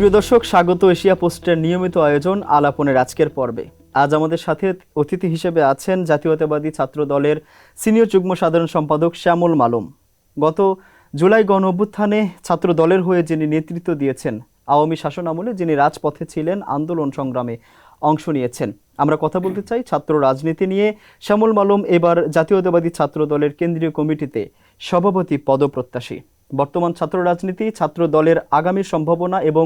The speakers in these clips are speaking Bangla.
প্রিয় দর্শক, স্বাগত এশিয়া পোস্টের নিয়মিত আয়োজন আলাপনের আজকের পর্বে। আজ আমাদের সাথে অতিথি হিসেবে আছেন জাতীয়তাবাদী ছাত্র দলের সিনিয়র যুগ্ম সাধারণ সম্পাদক শ্যামল মালুম। গত জুলাই গণ অভ্যুত্থানে ছাত্র দলের হয়ে যিনি নেতৃত্ব দিয়েছেন, আওয়ামী শাসন আমলে যিনি রাজপথে ছিলেন, আন্দোলন সংগ্রামে অংশ নিয়েছেন। আমরা কথা বলতে চাই ছাত্র রাজনীতি নিয়ে। শ্যামল মালুম এবার জাতীয়তাবাদী ছাত্র দলের কেন্দ্রীয় কমিটিতে সভাপতি পদপ্রত্যাশী। বর্তমান ছাত্র রাজনীতি, ছাত্র দলের আগামী সম্ভাবনা এবং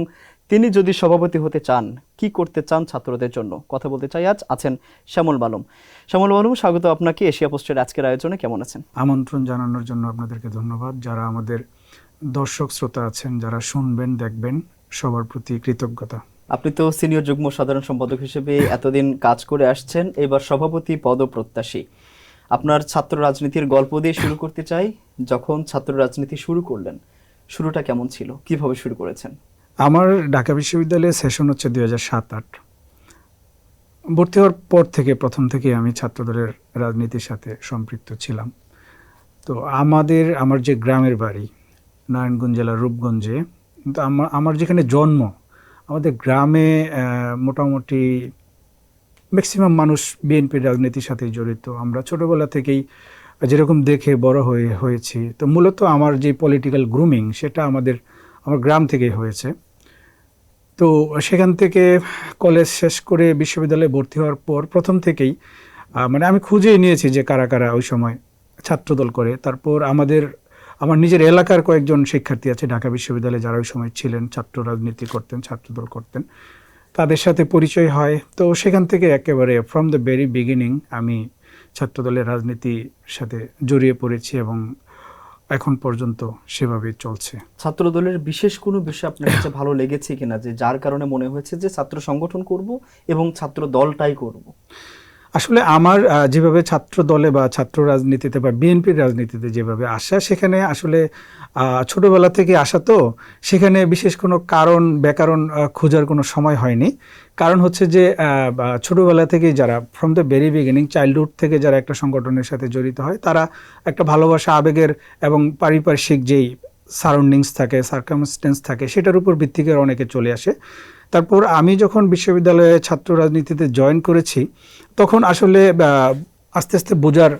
তিনি যদি সভাপতি হতে চান, কি করতে চান ছাত্রদের জন্য, কথা বলতে চাই। আজ আছেন শ্যামল মালুম। শ্যামল মালুম, স্বাগত আপনাকে এশিয়া পোস্টের আজকের আয়োজনে। কেমন আছেন? আমন্ত্রণ জানানোর জন্য আপনাদেরকে ধন্যবাদ। যারা আমাদের দর্শক শ্রোতা আছেন, যারা শুনবেন দেখবেন, সবার প্রতি কৃতজ্ঞতা। আপনি তো সিনিয়র যুগ্ম সাধারণ সম্পাদক হিসেবে এতদিন কাজ করে আসছেন, এবার সভাপতি পদপ্রত্যাশী। আপনার ছাত্র রাজনীতির গল্প দিয়ে শুরু করতে চাই। যখন ছাত্র রাজনীতি শুরু করলেন, শুরুটা কেমন ছিল, কিভাবে শুরু করেছেন? আমার ঢাকা বিশ্ববিদ্যালয়ে সেশন হচ্ছে 2007-08। ভর্তি হওয়ার পর থেকে প্রথম থেকে আমি ছাত্রদলের রাজনীতির সাথে সম্পৃক্ত ছিলাম। তো আমার যে গ্রামের বাড়ি নারায়ণগঞ্জ জেলার রূপগঞ্জে, কিন্তু আমার যেখানে জন্ম, আমাদের গ্রামে মোটামুটি ম্যাক্সিমাম মানুষ বিএনপির রাজনীতির সাথেই জড়িত। আমরা ছোটোবেলা থেকেই যেরকম দেখে বড় হয়েছি। তো মূলত আমার যে পলিটিক্যাল গ্রুমিং সেটা আমার গ্রাম থেকেই হয়েছে। তো সেখান থেকে কলেজ শেষ করে বিশ্ববিদ্যালয়ে ভর্তি হওয়ার পর প্রথম থেকেই আমি খুঁজেই নিয়েছি যে কারা কারা ওই সময় ছাত্রদল করে। তারপর আমার নিজের এলাকার কয়েকজন শিক্ষার্থী আছে ঢাকা বিশ্ববিদ্যালয়ে, যারা ওই সময় ছিলেন, ছাত্র রাজনীতি করতেন, ছাত্রদল করতেন, তাদের সাথে পরিচয় হয়। তো সেখান থেকে একেবারে ফ্রম দ্য ভেরি বিগিনিং আমি ছাত্রদলের রাজনীতির সাথে জড়িয়ে পড়েছি এবং এখন পর্যন্ত সেভাবেই চলছে। ছাত্র দলের বিশেষ কোনো বিষয় আপনার কাছে ভালো লেগেছে কিনা, যে যার কারণে মনে হয়েছে যে ছাত্র সংগঠন করব এবং ছাত্র দলটাই করব? আসলে আমার যেভাবে ছাত্র দলে বা ছাত্র রাজনীতিতে বা বিএনপির রাজনীতিতে যেভাবে আসা, সেখানে আসলে ছোটবেলা থেকে আসা, তো সেখানে বিশেষ কোনো ব্যাকরণ খোঁজার কোনো সময় হয়নি। কারণ হচ্ছে যে ছোটবেলা থেকে যারা from the very beginning, childhood থেকে যারা একটা সংগঠনের সাথে জড়িত হয়, তারা একটা ভালোবাসা, আবেগের এবং পারিপার্শ্বিক যেই সারাউন্ডিংস থাকে, সার্কামস্টেন্স থাকে, সেটার উপর ভিত্তি করে অনেকে চলে আসে। তারপর আমি যখন বিশ্ববিদ্যালয়ে ছাত্র রাজনীতিতে জয়েন করেছি, তখন আসলে আস্তে আস্তে বোঝার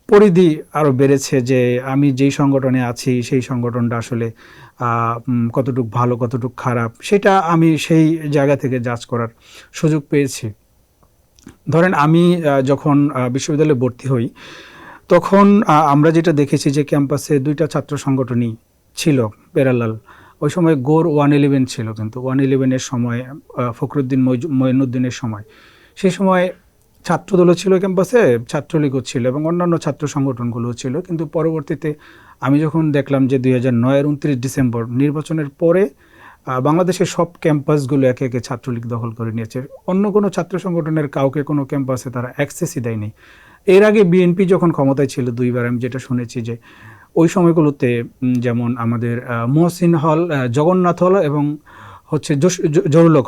পরিধি আরও বেড়েছে যে আমি যেই সংগঠনে আছি সেই সংগঠনটা আসলে কতটুকু ভালো, কতটুকু খারাপ, সেটা আমি সেই জায়গা থেকে জাজ করার সুযোগ পেয়েছি। ধরেন আমি যখন বিশ্ববিদ্যালয়ে ভর্তি হই, তখন আমরা যেটা দেখেছি যে ক্যাম্পাসে দুইটা ছাত্র সংগঠনই ছিল প্যারালাল। ওই সময় গৌর 111 ছিল, কিন্তু 111-এর সময় ফখরুদ্দিন মঈনুদ্দিনের সময়, সেই সময় ছাত্রদলও ছিল ক্যাম্পাসে, ছাত্রলীগও ছিল এবং অন্যান্য ছাত্র সংগঠনগুলোও ছিল। কিন্তু পরবর্তীতে আমি যখন দেখলাম যে 2009-এর 29 ডিসেম্বর নির্বাচনের পরে বাংলাদেশের সব ক্যাম্পাসগুলো একে একে ছাত্রলীগ দখল করে নিয়েছে। অন্য কোনো ছাত্র সংগঠনের কাউকে কোনো ক্যাম্পাসে তারা অ্যাক্সেসই দেয়নি। এর আগে বিএনপি যখন ক্ষমতায় ছিল দুইবার, আমি যেটা শুনেছি যে ওই সময়গুলোতে যেমন আমাদের মহসিন হল, জগন্নাথ হল এবং হচ্ছে জরুলক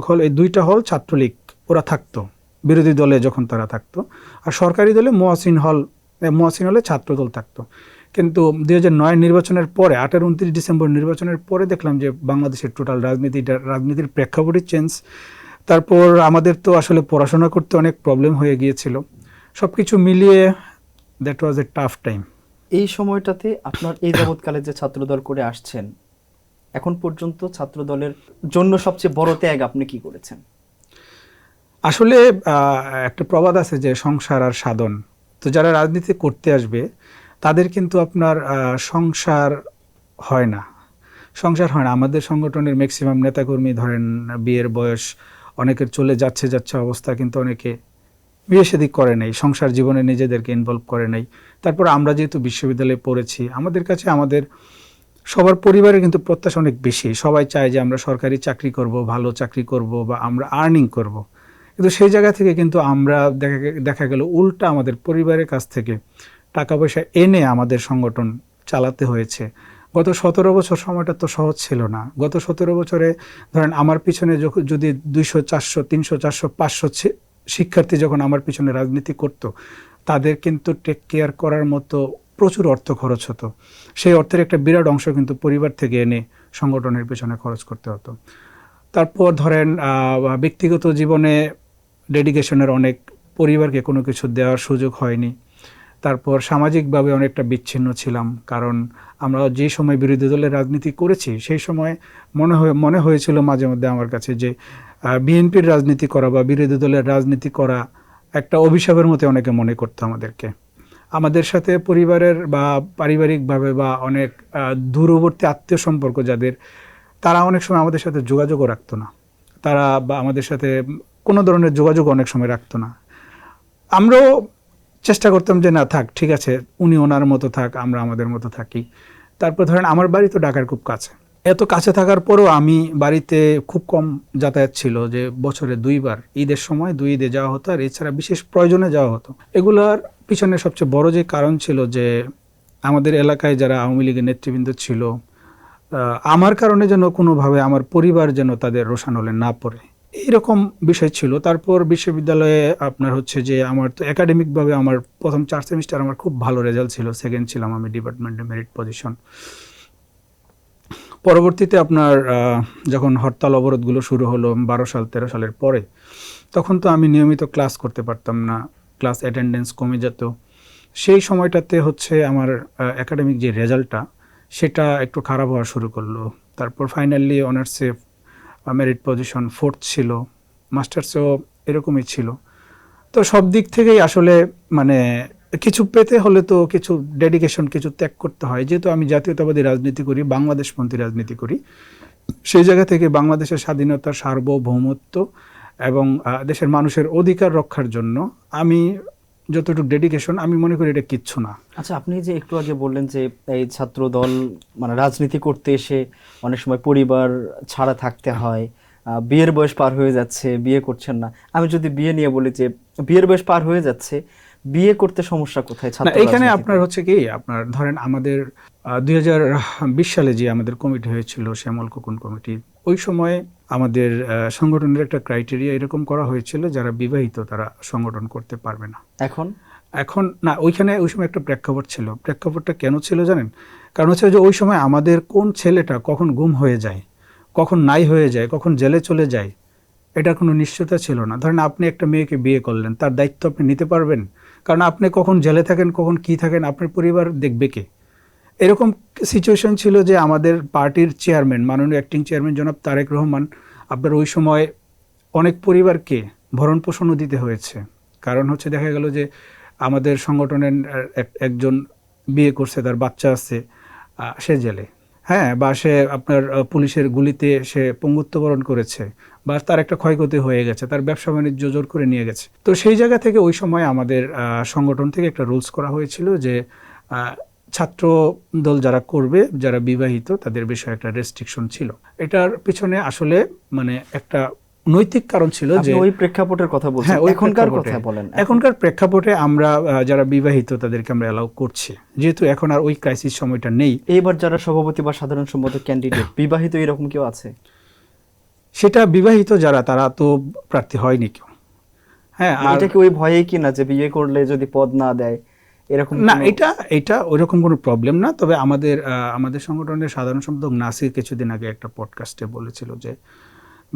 হল, এই দুইটা হল ছাত্রলীগ ওরা থাকতো বিরোধী দলে যখন তারা থাকতো, আর সরকারি দলে মহসিন হলে ছাত্রদল থাকতো। কিন্তু 2009 নির্বাচনের পরে, 28-29 ডিসেম্বর নির্বাচনের পরে দেখলাম যে বাংলাদেশের টোটাল রাজনীতির প্রেক্ষাপটই চেঞ্জ। তারপর আমাদের তো আসলে পড়াশোনা করতে অনেক প্রবলেম হয়ে গিয়েছিল। সব কিছু মিলিয়ে that was a tough time. এই সময়টাতে আপনার এই যাবৎকালে যে ছাত্রদল করে আসছেন, এখন পর্যন্ত ছাত্রদলের জন্য সবচেয়ে বড় ত্যাগ আপনি কি করেছেন? আসলে একটা প্রবাদ আছে যে সংসার আর সাধন। তো যারা রাজনীতি করতে আসবে তাদের কিন্তু আপনার সংসার হয় না। আমাদের সংগঠনের ম্যাক্সিমাম নেতাকর্মী ধরেন বিয়ের বয়স অনেকের চলে যাচ্ছে অবস্থা, কিন্তু অনেকে বিয়ে শাদী করে নাই, সংসার জীবনে নিজেদেরকে ইনভলভ করে নাই। তারপর আমরা যেহেতু বিশ্ববিদ্যালয়ে পড়েছি, আমাদের কাছে আমাদের সবার পরিবারের কিন্তু প্রত্যাশা অনেক বেশি। সবাই চায় যে আমরা সরকারি চাকরি করব, ভালো চাকরি করব বা আমরা আর্নিং করব। কিন্তু সেই জায়গা থেকে কিন্তু আমরা দেখা গেল উল্টা আমাদের পরিবারের কাছ থেকে টাকা পয়সা এনে আমাদের সংগঠন চালাতে হয়েছে। গত 17 বছর সময়টা তো সহজ ছিল না। গত 17 বছরে ধরেন আমার পিছনে যদি 200, 400, 300, 400, 500 শিক্ষার্থী যখন আমার পিছনে রাজনীতি করতো, তাদের কিন্তু টেক কেয়ার করার মতো প্রচুর অর্থ খরচ হতো। সেই অর্থের একটা বিরাট অংশ কিন্তু পরিবার থেকে এনে সংগঠনের পেছনে খরচ করতে হতো। তারপর ধরেন ব্যক্তিগত জীবনে ডেডিকেশনের অনেক, পরিবারকে কোনো কিছু দেওয়ার সুযোগ হয়নি। তারপর সামাজিকভাবে অনেকটা বিচ্ছিন্ন ছিলাম, কারণ আমরা যে সময় বিরোধী দলের রাজনীতি করেছি সেই সময় মনে হয়েছিল মাঝে মধ্যে আমার কাছে যে বিএনপির রাজনীতি করা বা বিরোধী দলের রাজনীতি করা একটা অভিশাপের মতো অনেকে মনে করতো আমাদেরকে। আমাদের সাথে পরিবারের বা পারিবারিকভাবে বা অনেক দূরবর্তী আত্মীয় সম্পর্ক যাদের, তারা অনেক সময় আমাদের সাথে যোগাযোগও রাখতো না। তারা বা আমাদের সাথে কোনো ধরনের যোগাযোগ অনেক সময় রাখতো না। আমরাও চেষ্টা করতাম যে না থাক, ঠিক আছে, উনি ওনার মতো থাক, আমরা আমাদের মতো থাকি। তারপর ধরেন আমার বাড়ি তো ঢাকার খুব কাছে। এত কাছে থাকার পরও আমি বাড়িতে খুব কম যাতায়াত ছিল, যে বছরে 2 বার, ঈদের সময় 2 ঈদে যাওয়া হতো, আর এছাড়া বিশেষ প্রয়োজনে যাওয়া হতো। এগুলার পিছনে সবচেয়ে বড় যে কারণ ছিল যে আমাদের এলাকায় যারা আওয়ামী লীগের নেতৃবৃন্দ ছিল, আমার কারণে যেন কোনোভাবে আমার পরিবার যেন তাদের রোষানলে না পড়ে, এইরকম বিষয় ছিল। তারপর বিশ্ববিদ্যালয়ে আপনার হচ্ছে যে আমার তো একাডেমিকভাবে আমার প্রথম 4 সেমিস্টার আমার খুব ভালো রেজাল্ট ছিল, সেকেন্ড ছিলাম আমি ডিপার্টমেন্টে, মেরিট পজিশন। পরবর্তীতে আপনার যখন হরতাল অবরোধগুলো শুরু হলো 12 সাল 13 সালের পরে, তখন তো আমি নিয়মিত ক্লাস করতে পারতাম না, ক্লাস অ্যাটেন্ডেন্স কমে যেত। সেই সময়টাতে হচ্ছে আমার একাডেমিক যে রেজাল্টটা সেটা একটু খারাপ হওয়া শুরু করলো। তারপর ফাইনালি অনার্সে মেরিট পজিশন 4th ছিল, মাস্টার্সেও এরকমই ছিল। তো সব দিক থেকেই আসলে মানে কিছু পেতে হলে তো কিছু ডেডিকেশন, কিছু ত্যাগ করতে হয়। যেহেতু আমি জাতীয়তাবাদী রাজনীতি করি, বাংলাদেশপন্থী রাজনীতি করি, সেই জায়গা থেকে বাংলাদেশের স্বাধীনতার সার্বভৌমত্ব এবং দেশের মানুষের অধিকার রক্ষার জন্য আমি যতটুকু ডেডিকেশন, আমি মনে করি এটা কিচ্ছু না। আচ্ছা, আপনি যে একটু আগে বললেন যে এই ছাত্র দল মানে রাজনীতি করতে এসে অনেক সময় পরিবার ছাড়া থাকতে হয়, বিয়ের বয়স পার হয়ে যাচ্ছে, বিয়ে করছেন না। আমি যদি বিয়ে নিয়ে বলি যে বিয়ের বয়স পার হয়ে যাচ্ছে, বিয়ে করতে সমস্যা কোথায়? না, এখানে আপনার হচ্ছে কি, আপনার ধরেন আমাদের 2020 সালে যে আমাদের কমিটি হয়েছিল, শ্যামল খোকন কমিটি, ওই সময় আমাদের সংগঠনের একটা ক্রাইটেরিয়া এরকম করা হয়েছিল যারা বিবাহিত তারা সংগঠন করতে পারবে না। এখন না, ওইখানে ওই সময় একটা প্রেক্ষাপট ছিল। প্রেক্ষাপটটা কেন ছিল জানেন? কারণ হচ্ছে যে ওই সময় আমাদের কোন ছেলেটা কখন গুম হয়ে যায়, কখন নাই হয়ে যায়, কখন জেলে চলে যায়, এটার কোনো নিশ্চয়তা ছিল না। ধরেন আপনি একটা মেয়েকে বিয়ে করলেন, তার দায়িত্ব আপনি নিতে পারবেন? কারণ আপনি কখন জেলে থাকেন, কখন কি থাকেন, আপনার পরিবার দেখবে কে? এরকম সিচুয়েশন ছিল যে আমাদের পার্টির চেয়ারম্যান, মাননীয় অ্যাক্টিং চেয়ারম্যান জনাব তারেক রহমান, আপনার ওই সময় অনেক পরিবারকে ভরণ পোষণও দিতে হয়েছে। কারণ হচ্ছে দেখা গেল যে আমাদের সংগঠনের একজন বিয়ে করছে, তার বাচ্চা আছে, সে জেলে, হ্যাঁ, বা সে আপনার পুলিশের গুলিতে সে পঙ্গুত্ববরণ করেছে, বা তার একটা ক্ষয়ক্ষতি হয়ে গেছে, তার ব্যবসা বাণিজ্য জোর করে নিয়ে গেছে। তো সেই জায়গা থেকে ওই সময় আমাদের সংগঠন থেকে একটা রুলস করা হয়েছিল যে ছাত্র দল যারা করবে, যারা বিবাহিত, তাদের বিষয়ে একটা রেস্ট্রিকশন ছিল। এটার পিছনে আসলে মানে একটা নৈতিক কারণ ছিল যে ওই প্রেক্ষাপটের কথা বলছেন। হ্যাঁ, এখনকার কথা বলেন। এখনকার প্রেক্ষাপটে আমরা যারা বিবাহিত তাদেরকে আমরা অ্যালাউ করছি, যেহেতু এখন আর ওই ক্রাইসিস সময়টা নেই। এইবার যারা সভাপতি বা সাধারণ সম্পাদক ক্যান্ডিডেট বিবাহিত, এরকম কেউ আছে? সেটা বিবাহিত যারা, তারা তো প্রার্থী হয়নি কেউ। হ্যাঁ, আর এটা কি ওই ভয়েই কি না যে বিয়ে করলে যদি পদ না দেয় এরকম? না, এটা ওইরকম কোনো প্রবলেম না। তবে আমাদের সংগঠনের সাধারণ সম্পাদক নাসির কিছুদিন আগে একটা পডকাস্টে বলেছিল যে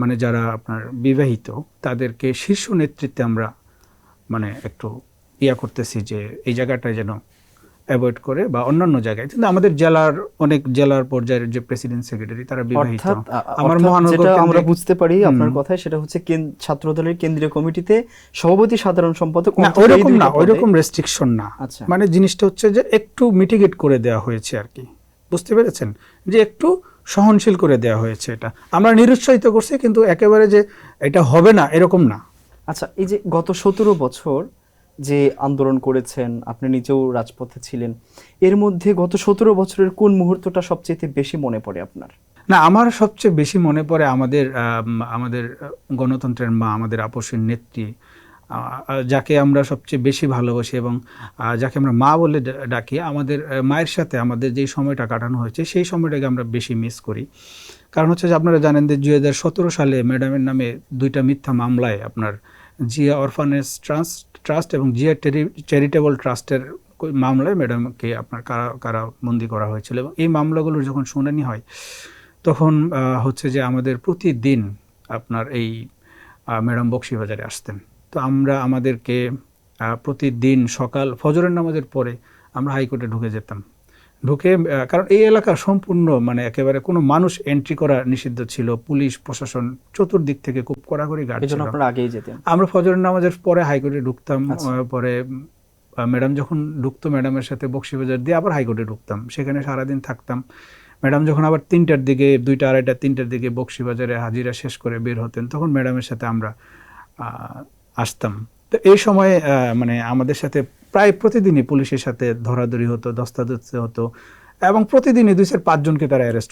মানে যারা আপনার বিবাহিত তাদেরকে শীর্ষ নেতৃত্বে আমরা মানে একটু করতেছি যে এই জায়গাটায় যেন অ্যাভয়েড করে, বা অন্যান্য জায়গায়। কিন্তু আমাদের অনেক জেলার পর্যায়ের যে প্রেসিডেন্ট সেক্রেটারি তারা বিবাহিত। আমার মহানগর আমরা বুঝতে পারি আপনার কথায়, সেটা হচ্ছে ছাত্র দলের কেন্দ্রীয় কমিটিতে সভাপতি সাধারণ সম্পাদক ওইরকম রেস্ট্রিকশন না। মানে জিনিসটা হচ্ছে যে একটু মিটিগেট করে দেওয়া হয়েছে আর কি, বুঝতে পেরেছেন, যে একটু সহনশীল করে দেওয়া হয়েছে। এটা আমরা নিরুৎসাহিত করছি, কিন্তু একেবারে যে এটা হবে না এরকম না। আচ্ছা, এই যে গত 17 বছর যে আন্দোলন করেছেন, আপনি নিজেও রাজপথে ছিলেন, এর মধ্যে গত 17 বছরের কোন মুহূর্তটা সবচেয়ে বেশি মনে পড়ে আপনার? না, আমার সবচেয়ে বেশি মনে পড়ে আমাদের গণতন্ত্রের মা, আমাদের আপসের নেত্রী, যাকে আমরা সবচেয়ে বেশি ভালোবাসি এবং যাকে আমরা মা বলে ডাকি। আমাদের মায়ের সাথে আমাদের যেই সময়টা কাটানো হয়েছে সেই সময়টাকে আমরা বেশি মিস করি। কারণ হচ্ছে যে আপনারা জানেন যে 2017 সালে ম্যাডামের নামে 2টা মিথ্যা মামলায় আপনার জিয়া অরফানেজ ট্রাস্ট এবং জিয়া চ্যারিটেবল ট্রাস্টের মামলায় ম্যাডামকে আপনার কারাবন্দী করা হয়েছিল। এবং এই মামলাগুলোর যখন শুনানি হয় তখন হচ্ছে যে আমাদের প্রতিদিন আপনার এই ম্যাডাম বকশীবাজারে আসতেন। তো আমাদেরকে প্রতিদিন সকাল ফজরের নামাজের পরে আমরা হাইকোর্টে ঢুকে যেতাম। কারণ এই এলাকা সম্পূর্ণ মানে একেবারে কোনো মানুষ এন্ট্রি করা নিষিদ্ধ ছিল, পুলিশ প্রশাসন চতুর্দিক থেকে খুব কড়াকড়ি গার্ড ছিল। আপনারা আগেই যেতেন? আমরা ফজরের নামাজের পরে হাইকোর্টে ঢুকতাম। পরে ম্যাডাম যখন ঢুকতো ম্যাডামের সাথে বকশীবাজার দিয়ে আবার হাইকোর্টে ঢুকতাম, সেখানে সারাদিন থাকতাম। ম্যাডাম যখন আবার 3টার দিকে 2টা 2:30 3টার দিকে বকশীবাজারে হাজিরা শেষ করে বের হতেন, তখন ম্যাডামের সাথে আমরা আসতাম। তো এই সময়ে মানে আমাদের সাথে প্রায় প্রতিদিনই পুলিশের সাথে ধরাধরি হতো, ধস্তাধস্তি হতো, এবং প্রতিদিনই 2-5 জনকে তারা অ্যারেস্ট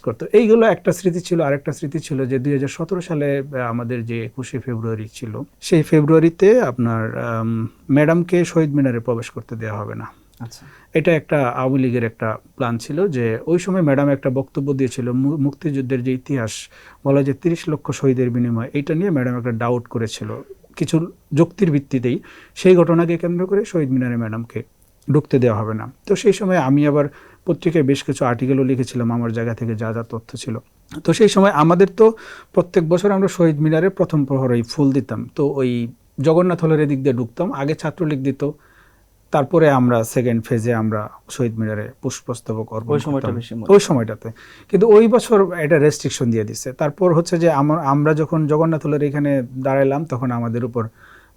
করতো। এইগুলো একটা স্মৃতি ছিল। আরেকটা স্মৃতি ছিল যে 2017 সালে আমাদের যে 21শে ফেব্রুয়ারি ছিল, সেই ফেব্রুয়ারিতে আপনার ম্যাডামকে শহীদ মিনারে প্রবেশ করতে দেওয়া হবে না। আচ্ছা, এটা একটা আওয়ামী লীগের একটা প্ল্যান ছিল। যে ওই সময় ম্যাডাম একটা বক্তব্য দিয়েছিল মুক্তিযুদ্ধের যে ইতিহাস বলা যে 30 লক্ষ শহীদের বিনিময়, এটা নিয়ে ম্যাডাম একটা ডাউট করেছিল কিছু যুক্তির ভিত্তিতেই। সেই ঘটনাকে কেন্দ্র করে শহীদ মিনারে ম্যাডামকে ঢুকতে দেওয়া হবে না। তো সেই সময় আমি আবার পত্রিকায় বেশ কিছু আর্টিকেলও লিখেছিলাম আমার জায়গা থেকে যা যা তথ্য ছিল। তো সেই সময় আমাদের তো প্রত্যেক বছর আমরা শহীদ মিনারে প্রথম প্রহরেই ফুল দিতাম। তো ওই জগন্নাথ হলের এদিক দিয়ে ঢুকতাম, আগে ছাত্রলীগ দিত, তারপরে আমরা সেকেন্ড ফেজে আমরা শহীদ মিনারে পুষ্পস্তবক অর্পণ করতাম ওই সময়টাতে। কিন্তু ওই বছর এটা রেস্ট্রিকশন দিয়ে দিচ্ছে। তারপর হচ্ছে যে আমরা যখন জগন্নাথ হলের এখানে দাঁড়াইলাম, তখন আমাদের উপর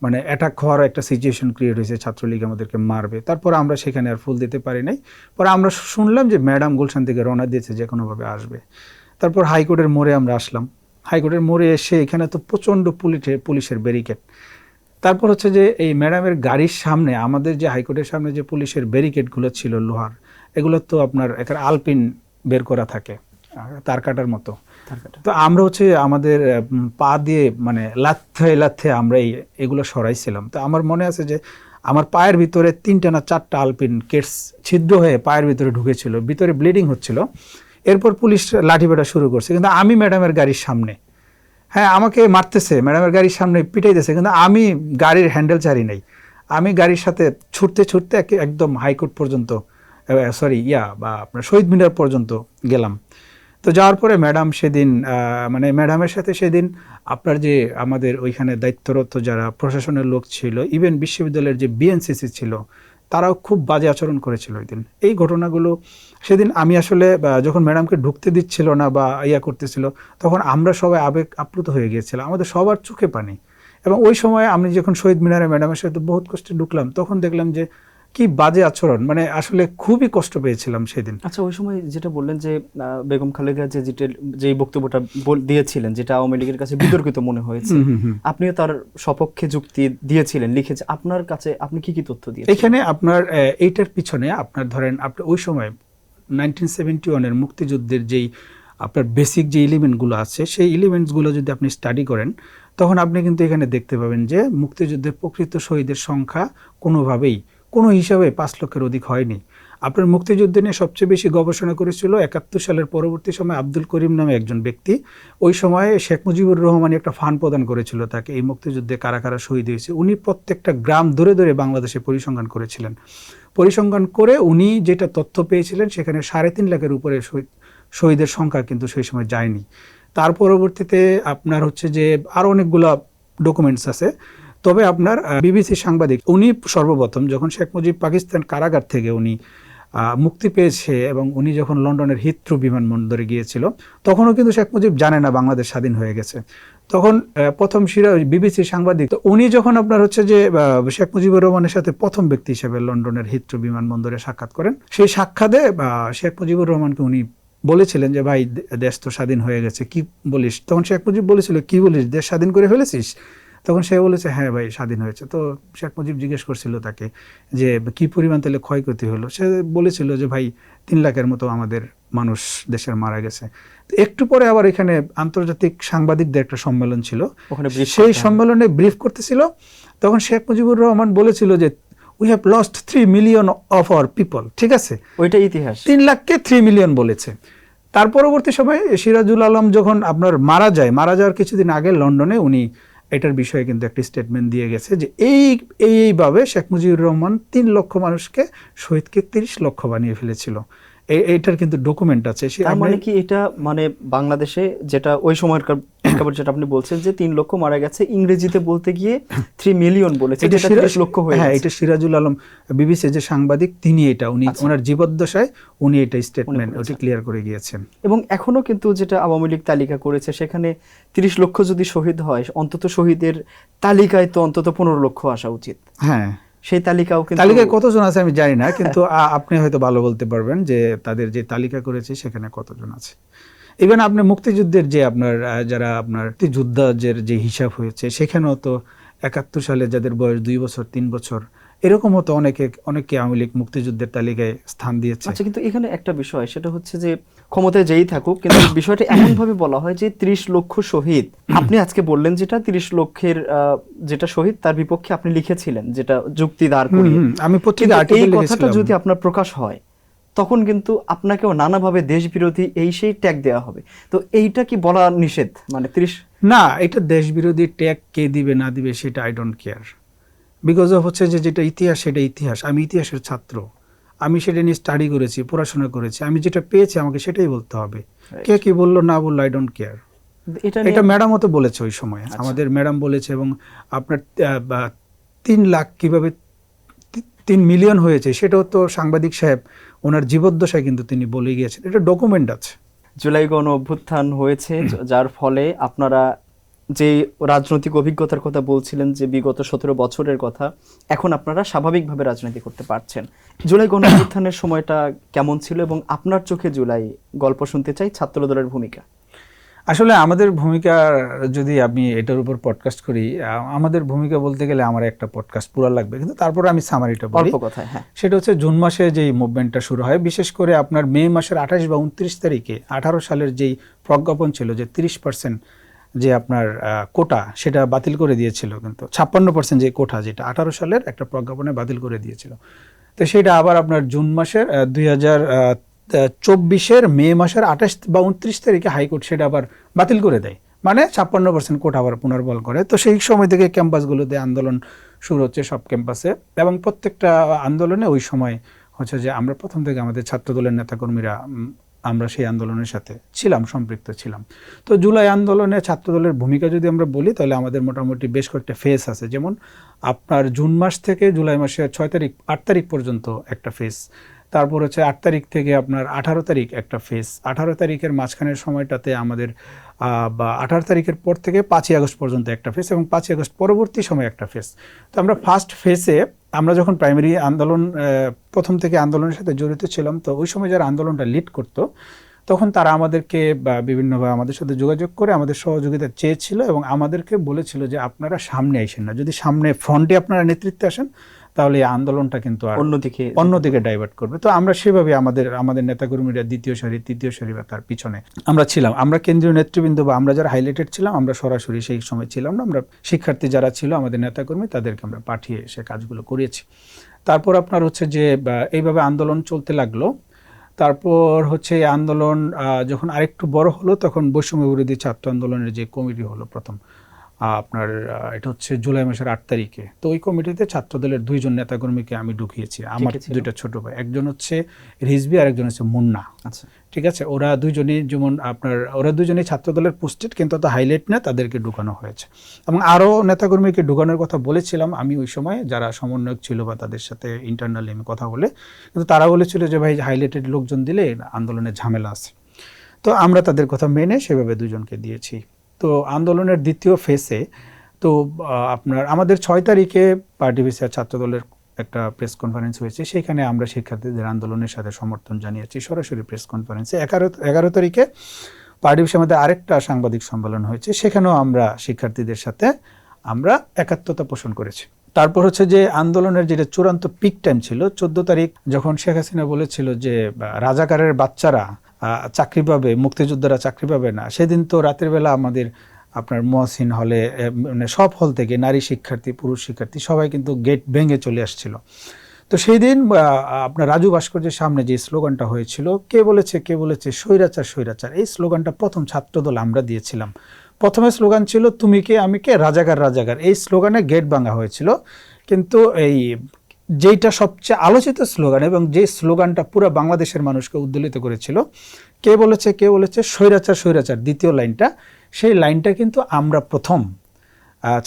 মানে অ্যাটাক হওয়ার একটা সিচুয়েশন ক্রিয়েট হয়েছে, ছাত্রলীগ আমাদেরকে মারবে। তারপর আমরা সেখানে আর ফুল দিতে পারি নাই। পরে আমরা শুনলাম যে ম্যাডাম গুলশান থেকে রওনা দিয়েছে, যে কোনোভাবে আসবে। তারপর হাইকোর্টের মোড়ে আমরা আসলাম। হাইকোর্টের মোড়ে এসে এখানে তো প্রচণ্ড পুলিশের ব্যারিকেড। তারপর হচ্ছে যে এই ম্যাডামের গাড়ির সামনে, আমাদের যে হাইকোর্টের সামনে যে পুলিশের ব্যারিকেডগুলো ছিল লোহার, এগুলো তো আপনার একটা আলপিন বের করা থাকে তার কাটার মতো। তো আমরা হচ্ছে আমাদের পা দিয়ে মানে লাথে আমরা এগুলো সরাইছিলাম। তো আমার মনে আছে যে আমার পায়ের ভিতরে 3টা না 4টা আলপিন কেটস ছিদ্র হয়ে পায়ের ভিতরে ঢুকেছিল, ভিতরে ব্লিডিং হচ্ছিল। এরপর পুলিশ লাঠিপেটা শুরু করছে, কিন্তু আমি ম্যাডামের গাড়ির সামনে, হ্যাঁ আমাকে মারতেছে, ম্যাডামের গাড়ির সামনে পিটাইতেছে, কিন্তু আমি গাড়ির হ্যান্ডেল ছাড়ি নাই। আমি গাড়ির সাথে ছুটতে ছুটতে একদম হাইকোর্ট পর্যন্ত বা আপনার শহীদ মিনার পর্যন্ত গেলাম। তো যাওয়ার পরে ম্যাডাম সেদিন মানে ম্যাডামের সাথে সেদিন আপনার যে আমাদের ওইখানে দায়িত্বরত যারা প্রশাসনের লোক ছিল, ইভেন বিশ্ববিদ্যালয়ের যে বিএনসিসি ছিল, তারাও খুব বাজে আচরণ করেছিল ওই দিন। এই ঘটনাগুলো সেদিন আমি আসলে যখন ম্যাডামকে ঢুকতে দিচ্ছিল না বা করতেছিল, তখন আমরা সবাই আবেগ আপ্লুত হয়ে গিয়েছিলাম, আমাদের সবার চোখে পানি। এবং ওই সময় আমি যখন শহীদ মিনারে ম্যাডামের সাথে বহুত কষ্টে ঢুকলাম, তখন দেখলাম যে কি বাজে আচরণ, মানে আসলে খুবই কষ্ট পেয়েছিলাম সেদিন। আচ্ছা, ওই সময় যেটা বললেন যে বেগম খালেদা যে বক্তব্যটা দিয়েছিলেন, যেটা আওয়ামী লীগের কাছে বিতর্কিত মনে হয়েছে, আপনিও তার সপক্ষে যুক্তি দিয়েছিলেন, লিখেছে। আপনার কাছে আপনি কি কি তথ্য দিয়েছেন এখানে? আপনার এইটার পিছনে আপনার ধরেন আপনি ওই সময় 1971-এর মুক্তিযুদ্ধের যেই আপনার বেসিক যে এলিমেন্টগুলো আছে, সেই এলিমেন্টসগুলো যদি আপনি স্টাডি করেন, তখন আপনি কিন্তু এখানে দেখতে পাবেন যে মুক্তিযুদ্ধের প্রকৃত শহীদের সংখ্যা কোনোভাবেই কোনো হিসাবে 5 লক্ষের অধিক হয়নি। আপনার মুক্তিযুদ্ধ নিয়ে সবচেয়ে বেশি গবেষণা করেছিল 71 সালের পরবর্তী সময় আব্দুল করিম নামে একজন ব্যক্তি। ওই সময় শেখ মুজিবুর রহমান একটা ফান্ড প্রদান করেছিল তাকে, এই মুক্তিযুদ্ধে কারা কারা শহীদ হয়েছে। উনি প্রত্যেকটা গ্রাম ধরে ধরে বাংলাদেশে পরিসংখ্যান করেছিলেন। পরিসংখ্যান করে উনি যেটা তথ্য পেয়েছিলেন, সেখানে 3.5 লাখের উপরে শহীদের সংখ্যা কিন্তু সেই সময় যায়নি। তার পরবর্তীতে আপনার হচ্ছে যে আরও অনেকগুলো ডকুমেন্টস আছে। তবে আপনার বিবিসি সাংবাদিক, উনি সর্বপ্রথম যখন শেখ মুজিব পাকিস্তান কারাগার থেকে উনি মুক্তি পেয়েছে এবং উনি যখন লন্ডনের হিথ্রো বিমানবন্দরে গিয়েছিল, তখনও কিন্তু শেখ মুজিব জানে না বাংলাদেশ স্বাধীন হয়ে গেছে। তখন প্রথম বিবিসি সাংবাদিক, তো উনি যখন আপনার হচ্ছে যে শেখ মুজিবুর রহমানের সাথে প্রথম ব্যক্তি হিসেবে লন্ডনের হিথ্রো বিমানবন্দরে সাক্ষাৎ করেন, সেই সাক্ষাতে শেখ মুজিবুর রহমানকে উনি বলেছিলেন যে ভাই দেশ তো স্বাধীন হয়ে গেছে, কি বলিস? তখন শেখ মুজিব বলেছিল, কি বলিস, দেশ স্বাধীন করে ফেলেছিস? তখন সে বলেছে, হ্যাঁ ভাই স্বাধীন হয়েছে। তো শেখ মুজিব জিজ্ঞেস করছিল তাকে যে কি পরিমাণ তাহলে ক্ষয়ক্ষতি হলো। সে বলেছিল যে ভাই 3 লাখের মতো আমাদের মানুষ দেশের মারা গেছে। একটু পরে আবার এখানে আন্তর্জাতিক সাংবাদিকদের একটা সম্মেলন ছিল, সেই সম্মেলনে ব্রিফ করতেছিল। তখন শেখ মুজিবুর রহমান বলেছিল যে we have lost 3 million of our people. ঠিক আছে, ওইটা ইতিহাস। 3 লাখকে 3 মিলিয়ন বলেছে। তার পরবর্তী সময়ে সিরাজুল আলম যখন আপনার মারা যাওয়ার কিছুদিন আগে লন্ডনে উনি এটার বিষয়ে কিন্তু একটা স্টেটমেন্ট দিয়ে গেছে যে এইভাবে শেখ মুজিবুর রহমান 3 লক্ষ মানুষকে শহীদকে 30 লক্ষ বানিয়ে ফেলেছিল। এইটার কিন্তু ডকুমেন্ট আছে। তার মানে কি এটা মানে বাংলাদেশে যেটা ওই সময়কার প্রেক্ষাপট যেটা আপনি বলছেন যে 3 লক্ষ মারা গেছে, ইংরেজিতে বলতে গিয়ে 3 মিলিয়ন বলেছে, যেটা 30 লক্ষ হয়ে হ্যাঁ, গেছে। এটা সিরাজুল আলম বিবিসি যে সাংবাদিক তিনি উনি ওনার জীবদ্দশায় উনি এটা স্টেটমেন্ট ওটি ক্লিয়ার করে গিয়েছেন। এবং এখনো কিন্তু যেটা আওয়ামী লীগ তালিকা করেছে সেখানে 30 লক্ষ যদি শহীদ হয়, অন্তত শহীদের তালিকায় তো অন্তত 15 লক্ষ আসা উচিত। হ্যাঁ, সেই তালিকাও কিন্তু তালিকায় কতজন আছে আমি জানি না, কিন্তু আপনি হয়তো ভালো বলতে পারবেন যে তাদের যে তালিকা করেছে সেখানে কতজন আছে। ইভেন আপনি মুক্তিযুদ্ধের যে আপনার যারা আপনার মুক্তিযোদ্ধাদের যে হিসাব হয়েছে সেখানেও তো 71 সালে যাদের বয়স 2 বছর 3 বছর এরকমও তো অনেকে আওয়ামী লীগ মুক্তিযুদ্ধের তালিকায় স্থান দিয়েছে। আচ্ছা, কিন্তু এখানে একটা বিষয় সেটা হচ্ছে যে ক্ষমতায় যেই থাকুক, কিন্তু বিষয়টা এমন ভাবে বলা হয় যে 30 লক্ষ শহীদ। আপনি আজকে বললেন যেটা 30 লক্ষের যেটা শহীদ তার বিপক্ষে আপনি লিখেছিলেন যেটা যুক্তি দাঁড় করিয়ে, আমি পত্রিকা এই আর্টিকেল কথাটা লিখেছিলাম। যদি আপনার প্রকাশ হয় তখন কিন্তু আপনাকেও নানাভাবে দেশ বিরোধী সেই ট্যাগ দেওয়া হবে। তো এইটা কি বলা নিষেধ? মানে 30 না, এটা দেশ বিরোধী ট্যাগ কে দিবে না দিবে সেটা I don't care, because of হচ্ছে যে যেটা ইতিহাস সেটা ইতিহাস। আমি ইতিহাসের ছাত্র, আমি সেটা নিয়ে স্টাডি করেছি, পড়াশোনা করেছি, আমি যেটা পেয়েছি আমাকে সেটাই বলতে হবে। কে কি বললো না বললো আই ডোন্ট কেয়ার। এটা ম্যাডামও তো বলেছে ওই সময়, আমাদের ম্যাডাম বলেছে। এবং আপনার 3 লাখ কিভাবে 3 মিলিয়ন হয়েছে সেটাও তো সাংবাদিক সাহেব ওনার জীবদ্দশায় কিন্তু তিনি বলে গিয়েছেন, এটা ডকুমেন্ট আছে। জুলাই গণ অভ্যুত্থান হয়েছে যার ফলে আপনারা যে রাজনৈতিক অভিজ্ঞতার কথা বলছিলেন যে বিগত 17 বছরের কথা, এখন আপনারা স্বাভাবিকভাবে রাজনীতি করতে পারছেন। জুলাই গণ অভ্যুত্থানের সময়টা কেমন ছিল এবং আপনার চোখে জুলাই গল্প শুনতে চাই, ছাত্রদলের ভূমিকা। আসলে আমাদের ভূমিকা যদি আমি এটার উপর পডকাস্ট করি, আমাদের ভূমিকা বলতে গেলে আমার একটা পডকাস্ট পুরো লাগবে, কিন্তু তারপরে আমি সামারিটা বলি। অল্প কথায়, হ্যাঁ। সেটা হচ্ছে জুন মাসে যেই মুভমেন্টটা শুরু হয়, বিশেষ করে আপনার মে মাসের 28 বা 29 তারিখে 18 সালের যেই প্রজ্ঞাপন ছিল যে 30% যে আপনার কোটা সেটা বাতিল করে দিয়েছিল, কিন্তু 56% যে কোটা যেটা 18 সালের একটা প্রজ্ঞাপনে বাতিল করে দিয়েছিল। তো সেটা আবার আপনার জুন মাসের 2024 মে মাসের 28 বা 29 তারিখে হাইকোর্ট সেটা আবার বাতিল করে দেয়, মানে 56% কোটা আবার পুনর্বল করে। তো সেই সময় থেকে ক্যাম্পাসগুলোতে আন্দোলন শুরু হচ্ছে, সব ক্যাম্পাসে। এবং প্রত্যেকটা আন্দোলনে ওই সময় হচ্ছে যে আমরা প্রথম থেকে আমাদের ছাত্রদলের নেতাকর্মীরা আমরা সেই আন্দোলনের সাথে ছিলাম, সম্পৃক্ত ছিলাম। তো জুলাই আন্দোলনে ছাত্রদলের ভূমিকা যদি আমরা বলি তাহলে আমাদের মোটামুটি বেশ কয়েকটা ফেজ আছে। যেমন আপনার জুন মাস থেকে জুলাই মাসের 8 তারিখ পর্যন্ত একটা ফেজ, তারপর হচ্ছে 8 তারিখ থেকে আপনার 18 তারিখ একটা ফেজ, 18 তারিখের মাঝখানের সময়টাতে আমাদের বা 18 তারিখের পর থেকে 5ই আগস্ট পর্যন্ত একটা ফেজ, এবং 5ই আগস্ট পরবর্তী সময় একটা ফেজ। তো আমরা ফার্স্ট ফেজে আমরা যখন প্রাইমারি আন্দোলন প্রথম থেকে আন্দোলনের সাথে জড়িত ছিলাম, তো ওই সময় যারা আন্দোলনটা লিড করতো তখন তারা আমাদেরকে বিভিন্নভাবে আমাদের সাথে যোগাযোগ করে আমাদের সহযোগিতা চেয়েছিল এবং আমাদেরকে বলেছিল যে আপনারা সামনে আসেন না, যদি সামনে ফ্রন্টে আপনারা নেতৃত্বে আসেন তাহলে এই আন্দোলনটা কিন্তু আর অন্যদিকে ডাইভার্ট করবে। তো আমরা সেভাবে আমাদের নেতাকর্মীরা দ্বিতীয় সারি, তৃতীয় সারি বা তার পিছনে আমরা ছিলাম। আমরা কেন্দ্রীয় নেতৃবৃন্দ বা আমরা যারা হাইলাইটেড ছিলাম আমরা সরাসরি সেই সময় ছিলাম না, আমরা শিক্ষার্থী যারা ছিল আমাদের নেতাকর্মী তাদেরকে আমরা পাঠিয়ে সে কাজগুলো করিয়েছি। তারপর আপনার হচ্ছে যে এইভাবে আন্দোলন চলতে লাগলো। তারপর হচ্ছে আন্দোলন যখন আরেকটু বড় হলো তখন বৈষম্য বিরোধী ছাত্র আন্দোলনের যে কমিটি হলো প্রথম আপনার এটা হচ্ছে জুলাই মাসের 8 তারিখে। তো ওই কমিটিতে ছাত্রদলের 2 জন নেতাকর্মীকে আমি ঢুকিয়েছি, আমার 2টা ছোট ভাই, একজন হচ্ছে রিজভি আর একজন হচ্ছে মুন্না। আচ্ছা, ঠিক আছে, ওরা দুজনেই ছাত্রদলের পোস্টেড, কিন্তু তো হাইলাইট না, তাদেরকে ঢুকানো হয়েছে। এবং আরও নেতাকর্মীকে ঢুকানোর কথা বলেছিলাম আমি ওই সময়, যারা সমন্বয়ক ছিল বা তাদের সাথে ইন্টারনালি আমি কথা বলে, কিন্তু তারা বলেছিল যে ভাই হাইলাইটেড লোকজন দিলে আন্দোলনের ঝামেলা আছে। তো আমরা তাদের কথা মেনে সেভাবে 2 জনকে দিয়েছি। তো আন্দোলনের দ্বিতীয় ফেসে তো আপনার আমাদের 6 তারিখে পার্টি ভিসি ছাত্রদলের একটা প্রেস কনফারেন্স হয়েছে, সেখানে আমরা শিক্ষার্থীদের আন্দোলনের সাথে সমর্থন জানিয়েছি সরাসরি প্রেস কনফারেন্সে। 11 তারিখে পার্টি ভিসি আমাদের আরেকটা সাংবাদিক সম্মেলন হয়েছে, সেখানেও আমরা শিক্ষার্থীদের সাথে আমরা একাত্মতা পোষণ করেছি। তারপর হচ্ছে যে আন্দোলনের যেটা চূড়ান্ত পিক টাইম ছিল 14 তারিখ, যখন শেখ হাসিনা বলেছিল যে রাজাকারের বাচ্চারা চাকরি পাবে, মুক্তিযোদ্ধারা চাকরি পাবে না, সেদিন তো রাতের বেলা আমাদের আপনার মহসিন হলে মানে সব হল থেকে নারী শিক্ষার্থী, পুরুষ শিক্ষার্থী সবাই কিন্তু গেট ভেঙে চলে আসছিল। তো সেই দিন আপনার রাজু ভাস্কর্যের সামনে যে স্লোগানটা হয়েছিল, কে বলেছে স্বৈরাচার স্বৈরাচার, এই স্লোগানটা প্রথম ছাত্রদল আমরা দিয়েছিলাম প্রথমে স্লোগান ছিল তুমি কে আমি কে রাজাকার রাজাকার, এই স্লোগানে গেট ভাঙা হয়েছিল। কিন্তু এই যেইটা সবচেয়ে আলোচিত স্লোগান এবং যে স্লোগানটা পুরো বাংলাদেশের মানুষকে উদ্দোলিত করেছিল, কে বলেছে স্বৈরাচার স্বৈরাচার, দ্বিতীয় লাইনটা, সেই লাইনটা কিন্তু আমরা প্রথম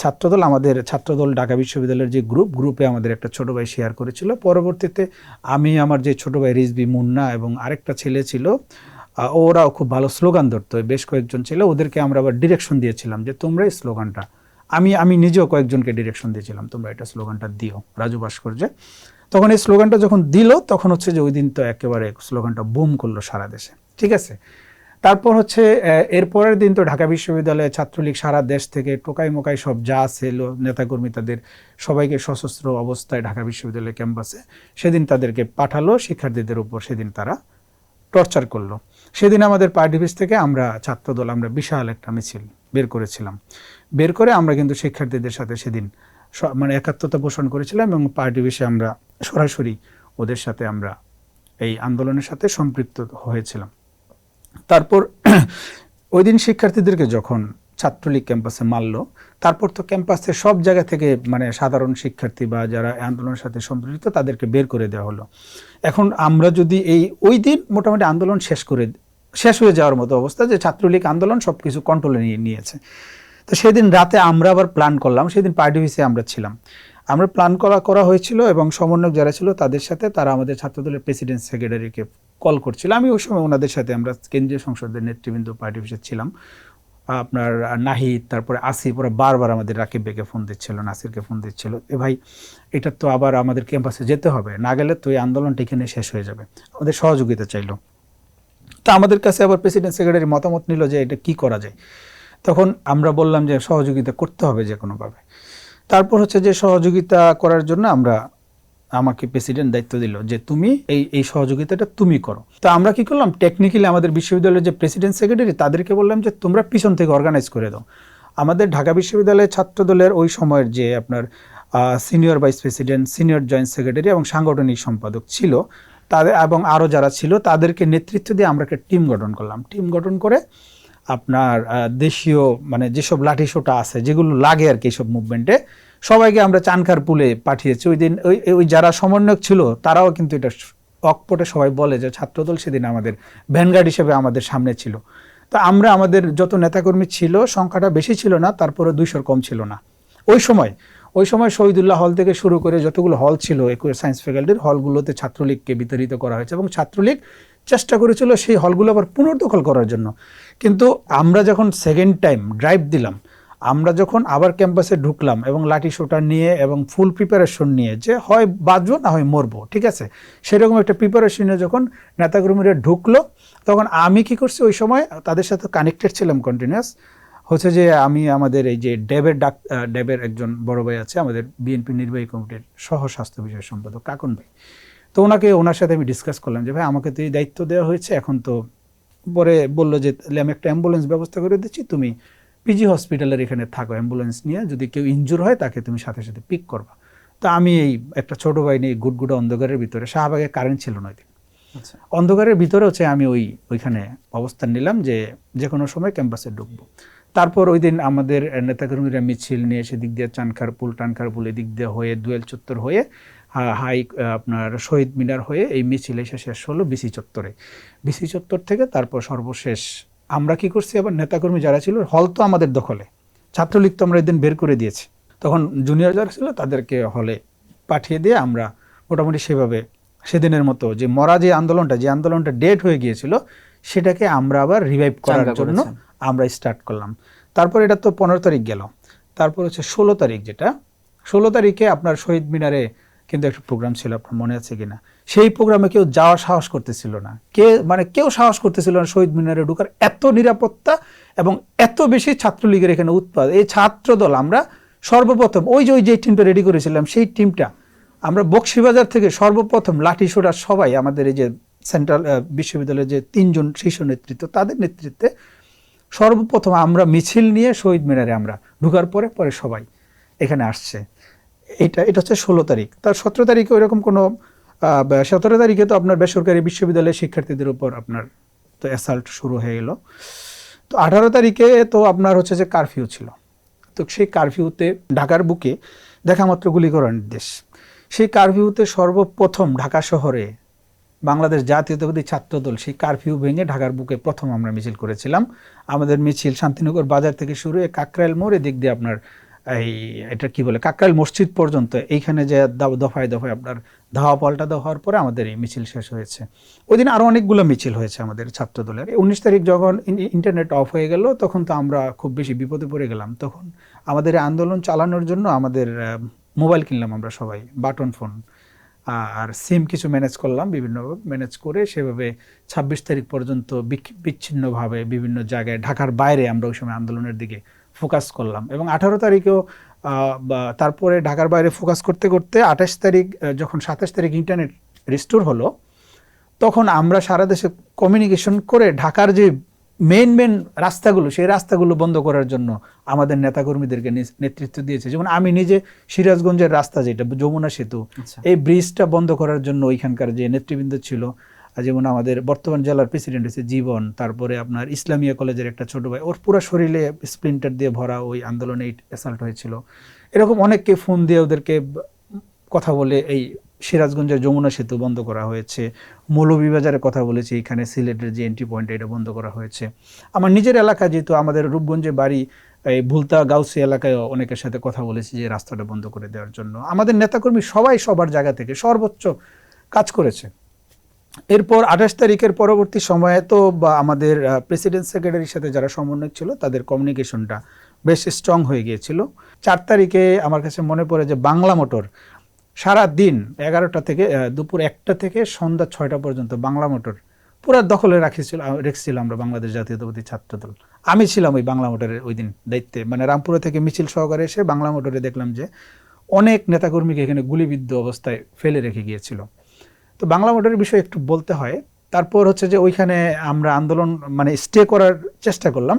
ছাত্রদল, আমাদের ছাত্রদল ঢাকা বিশ্ববিদ্যালয়ের যে গ্রুপে আমাদের একটা ছোট ভাই শেয়ার করেছিল। পরবর্তীতে আমি, আমার যে ছোট ভাই রিজবি, মুন্না এবং আরেকটা ছেলে ছিল, ওরাও খুব ভালো স্লোগান ধরতো, বেশ কয়েকজন ছিল, ওদেরকে আমরা আবার ডিরেকশন দিয়েছিলাম যে তোমরা এই স্লোগানটা, আমি নিজেও কয়েকজনকে ডিরেকশন দিয়েছিলাম তোমরা এটা স্লোগানটা দিও রাজু ভাস্কর্যে। তখন এই স্লোগানটা যখন দিল তখন হচ্ছে যে ওই দিন তো একেবারে স্লোগানটা বুম করলো সারা দেশে, ঠিক আছে। তারপর হচ্ছে এরপরের দিন তো ঢাকা বিশ্ববিদ্যালয়ে ছাত্রলীগ সারা দেশ থেকে টোকাই মোকাই সব যা ছিল নেতাকর্মী তাদের সবাইকে সশস্ত্র অবস্থায় ঢাকা বিশ্ববিদ্যালয় ক্যাম্পাসে সেদিন তাদেরকে পাঠালো, শিক্ষার্থীদের উপর সেদিন তারা টর্চার করলো। সেদিন আমাদের পার্টি অফিস থেকে আমরা ছাত্রদল আমরা বিশাল একটা মিছিল বের করেছিলাম। বের করে আমরা কিন্তু শিক্ষার্থীদের সাথে সেদিন মানে একাত্মতা পোষণ করেছিলাম এবং পার্টি অফিসে আমরা সরাসরি ওদের সাথে আমরা এই আন্দোলনের সাথে সম্পৃক্ত হয়েছিলাম। তারপর ওই দিন শিক্ষার্থীদেরকে যখন ছাত্রলীগ ক্যাম্পাসে মারলো, তারপর তো ক্যাম্পাসে সব জায়গা থেকে মানে সাধারণ শিক্ষার্থী বা যারা আন্দোলনের সাথে সম্পৃক্ত তাদেরকে বের করে দেওয়া হলো। এখন আমরা যদি ওই দিন মোটামুটি আন্দোলন শেষ হয়ে যাওয়ার মতো অবস্থা, যে ছাত্রলীগ আন্দোলন সব কিছু কন্ট্রোলে নিয়েছে। তো সেদিন রাতে আমরা আবার প্ল্যান করলাম, সেদিন পার্টি অফিসে আমরা ছিলাম, আমরা প্ল্যান করা হয়েছিল এবং সমন্বয়ক যারা ছিল তাদের সাথে তারা আমাদের ছাত্রদলের প্রেসিডেন্ট সেক্রেটারিকে কল করছিল। আমি ওই সময় ওনাদের সাথে আমরা কেন্দ্রীয় সংসদের নেতৃবৃন্দ পার্টি অফিসে ছিলাম। আপনার নাহিদ, তারপরে আসিফ, ওরা বারবার আমাদের রাকিব বেগে ফোন দিচ্ছিল, নাসিরকে ফোন দিচ্ছিল, ভাই এটা তো আবার আমাদের ক্যাম্পাসে যেতে হবে, না গেলে তো এই আন্দোলনটা এখানে শেষ হয়ে যাবে, আমাদের সহযোগিতা চাইলো। তা আমাদের কাছে আবার প্রেসিডেন্ট সেক্রেটারি মতামত নিল যে এটা কি করা যায়। তখন আমরা বললাম যে সহযোগিতা করতে হবে যে কোনোভাবে। তারপর হচ্ছে যে সহযোগিতা করার জন্য আমাকে প্রেসিডেন্ট দায়িত্ব দিল যে তুমি এই সহযোগিতাটা তুমি করো। তো আমরা কি করলাম, টেকনিক্যালি আমাদের বিশ্ববিদ্যালয়ের যে প্রেসিডেন্ট সেক্রেটারি তাদেরকে বললাম যে তোমরা পিছন থেকে অর্গানাইজ করে দাও। আমাদের ঢাকা বিশ্ববিদ্যালয়ের ছাত্রদলের ওই সময়ের যে আপনার senior vice president, senior joint secretary এবং সাংগঠনিক সম্পাদক ছিল তাদের এবং আরও যারা ছিল তাদেরকে নেতৃত্ব দিয়ে আমরা একটা টিম গঠন করলাম। টিম গঠন করে আপনার দেশীয় মানে যেসব লাঠি সোটা আছে যেগুলো লাগে আর কি এইসব মুভমেন্টে, সবাইকে আমরা চানখার পুলে পাঠিয়েছি। ওই দিন ওই যারা সমন্বয়ক ছিল তারাও কিন্তু এটা অকপটে সবাই বলে যে ছাত্রদল সেদিন আমাদের ভ্যানগার্ড হিসেবে আমাদের সামনে ছিল। তো আমরা আমাদের যত নেতাকর্মী ছিল সংখ্যাটা বেশি ছিল না, তারপরে 200 কম ছিল না ওই সময় শহীদুল্লাহ হল থেকে শুরু করে যতগুলো হল ছিল সায়েন্স ফ্যাকাল্টির হলগুলোতে ছাত্রলীগকে বিতাড়িত করা হয়েছে এবং ছাত্রলীগ চেষ্টা করেছিল সেই হলগুলো আবার পুনর্দখল করার জন্য। কিন্তু আমরা যখন সেকেন্ড টাইম ড্রাইভ দিলাম, আমরা যখন আবার ক্যাম্পাসে ঢুকলাম এবং লাঠি সোটা নিয়ে এবং ফুল প্রিপারেশন নিয়ে যে হয় বাঁচবো না হয় মরবো, ঠিক আছে, সেরকম একটা প্রিপারেশনে যখন নেতাকর্মীরা ঢুকলো তখন আমি কি করছি, ওই সময় তাদের সাথে কানেক্টেড ছিলাম কন্টিনিউয়াস। হচ্ছে যে আমি আমাদের এই যে ড্যাবের একজন বড় ভাই আছে আমাদের বিএনপি নির্বাহী কমিটির সহ স্বাস্থ্য বিষয় সম্পাদক কাকন ভাই, তো ওনার সাথে আমি ডিসকাস করলাম যে ভাই আমাকে তো এই দায়িত্ব দেওয়া হয়েছে, এখন তো পরে বললো যে আমি একটা অ্যাম্বুলেন্স ব্যবস্থা করে দিচ্ছি, তুমি পিজি হসপিটালের এখানে থাকো, অ্যাম্বুলেন্স নিয়ে যদি কেউ ইনজুর হয় তাকে তুমি সাথে সাথে পিক করবা। তো আমি এই একটা ছোট ভাই নিয়ে গুটগুটা অন্ধকারের ভিতরে, শাহবাগে কারেন্ট ছিল না, অন্ধকারের ভিতরে হচ্ছে আমি ওইখানে অবস্থান নিলাম যে কোনো সময় ক্যাম্পাসে ঢুকবো। তারপর ওই দিন আমাদের নেতাকর্মীরা মিছিল নিয়ে সেদিক দিয়ে টানখার পুল এদিক দিয়ে হয়ে দুয়েল চত্বর হয়ে আপনার শহীদ মিনার হয়ে এই মিছিল এসে শেষ হলো বিসি চত্বর থেকে। তারপর সর্বশেষ আমরা কি করছি, আবার নেতাকর্মী যারা ছিল হল তো আমাদের দখলে, ছাত্রলীগ তো আমরা এদিন বের করে দিয়েছি, তখন জুনিয়র যারা ছিল তাদেরকে হলে পাঠিয়ে দিয়ে আমরা মোটামুটি সেভাবে সেদিনের মতো যে মরা যে আন্দোলনটা ডেড হয়ে গিয়েছিল সেটাকে আমরা আবার রিভাইভ করার জন্য আমরা স্টার্ট করলাম। তারপর এটা তো 15 তারিখ গেল, তারপর হচ্ছে 16 তারিখ, যেটা 16 তারিখে আপনার শহীদ মিনারে কিন্তু একটা প্রোগ্রাম ছিল, আপনার মনে আছে কিনা, সেই প্রোগ্রামে কেউ যাওয়ার সাহস করতেছিল না, কেউ সাহস করতেছিল না শহীদ মিনারে ঢুকার, এত নিরাপত্তা এবং এত বেশি ছাত্রলীগের এখানে উৎপাদ। এই ছাত্রদল আমরা সর্বপ্রথম ওই যে টিমটা রেডি করেছিলাম, সেই টিমটা আমরা বকশীবাজার থেকে সর্বপ্রথম লাঠি সোটা সবাই আমাদের এই যে সেন্ট্রাল বিশ্ববিদ্যালয়ের যে 3 জন শীর্ষ নেতৃত্ব তাদের নেতৃত্বে সর্বপ্রথম আমরা মিছিল নিয়ে শহীদ মিনারে আমরা ঢুকার পরে সবাই এখানে আসছে। এটা হচ্ছে 16 তারিখ। তার 17 তারিখে ওইরকম কোনো 17 তারিখে তো আপনার বেসরকারি বিশ্ববিদ্যালয়ের শিক্ষার্থীদের উপর আপনার তো অ্যাসাল্ট শুরু হয়ে গেল। তো 18 তারিখে তো আপনার হচ্ছে যে কারফিউ ছিল। তো সেই কারফিউতে ঢাকার বুকে দেখা মাত্র গুলি করার নির্দেশ। সেই কারফিউতে সর্বপ্রথম ঢাকা শহরে বাংলাদেশ জাতীয়তাবাদী ছাত্রদল সেই কারফিউ ভেঙে ঢাকার বুকে প্রথম আমরা মিছিল করেছিলাম। আমাদের মিছিল শান্তিনগর বাজার থেকে শুরু হয়ে কাকরাইল মোড়ে দিক দিয়ে আপনার এটা কি বলে কাকরাইল মসজিদ পর্যন্ত এইখানে যে দফায় দফায় আপনার ধাওয়া পাল্টা দেওয়া হওয়ার পরে আমাদের এই মিছিল শেষ হয়েছে। ওই দিন আরও অনেকগুলো মিছিল হয়েছে আমাদের ছাত্রদলের। 19 তারিখ যখন ইন্টারনেট অফ হয়ে গেল তখন তো আমরা খুব বেশি বিপদে পড়ে গেলাম। তখন আমাদের আন্দোলন চালানোর জন্য আমাদের মোবাইল কিনলাম আমরা সবাই, বাটন ফোন, আর সিম কিছু ম্যানেজ করলাম, বিভিন্নভাবে ম্যানেজ করে সেভাবে 26 তারিখ পর্যন্ত বিচ্ছিন্নভাবে বিভিন্ন জায়গায় ঢাকার বাইরে আমরা ওই সময় আন্দোলনের দিকে ফোকাস করলাম। এবং 18 তারিখেও তারপরে ঢাকার বাইরে ফোকাস করতে করতে 28 তারিখ যখন 27 তারিখ ইন্টারনেট রিস্টোর হলো তখন আমরা সারা দেশে কমিউনিকেশন করে ঢাকার যে মেন রাস্তাগুলো সেই রাস্তাগুলো বন্ধ করার জন্য আমাদের নেতাকর্মীদেরকে নেতৃত্ব দিয়েছে। যেমন আমি নিজে সিরাজগঞ্জের রাস্তা যেটা যমুনা সেতু, এই ব্রিজটা বন্ধ করার জন্য ওইখানকার যে নেতৃবৃন্দ ছিল, যেমন আমাদের বর্তমান জেলার প্রেসিডেন্ট হচ্ছে জীবন, তারপরে আপনার ইসলামিয়া কলেজের একটা ছোট ভাই, ওর পুরো শরীরে স্প্লিন্টার দিয়ে ভরা, ওই আন্দোলনে অ্যাসাল্ট হয়েছিল। এরকম অনেককে ফোন দিয়ে ওদেরকে কথা বলে এই সিরাজগঞ্জের যমুনা সেতু বন্ধ করা হয়েছে। মৌলভীবাজারের কথা বলেছি, এখানে সিলেটের যে এন্ট্রি পয়েন্ট এটা বন্ধ করা হয়েছে। আমার নিজের এলাকা যেহেতু আমাদের রূপগঞ্জে বাড়ি, এই ভুলতা গাউসি এলাকায় অনেকের সাথে কথা বলেছি যে রাস্তাটা বন্ধ করে দেওয়ার জন্য। আমাদের নেতাকর্মী সবাই সবার জায়গা থেকে সর্বোচ্চ কাজ করেছে। এরপর 28 তারিখের পরবর্তী সময়ে তো আমাদের প্রেসিডেন্ট সেক্রেটারির সাথে যারা সমন্বয়ক ছিল তাদের কমিউনিকেশনটা বেশ স্ট্রং হয়ে গিয়েছিল। 4 তারিখে আমার কাছে মনে পড়ে যে বাংলা মোটর সারা দিন 11টা থেকে দুপুর 1টা থেকে সন্ধ্যা 6টা পর্যন্ত বাংলা মোটর পুরো দখলে রেখেছিল আমরা বাংলাদেশ জাতীয়তাবাদী ছাত্রদল। আমি ছিলাম ওই বাংলা মোটরের ওই দিন দায়িত্বে, মানে রামপুরা থেকে মিছিল সহকারে এসে বাংলা মোটরে দেখলাম যে অনেক নেতাকর্মীকে এখানে গুলিবিদ্ধ অবস্থায় ফেলে রেখে গিয়েছিল। তো বাংলা মোটরের বিষয়ে একটু বলতে হয়। তারপর হচ্ছে যে ওইখানে আমরা আন্দোলন মানে স্টে করার চেষ্টা করলাম,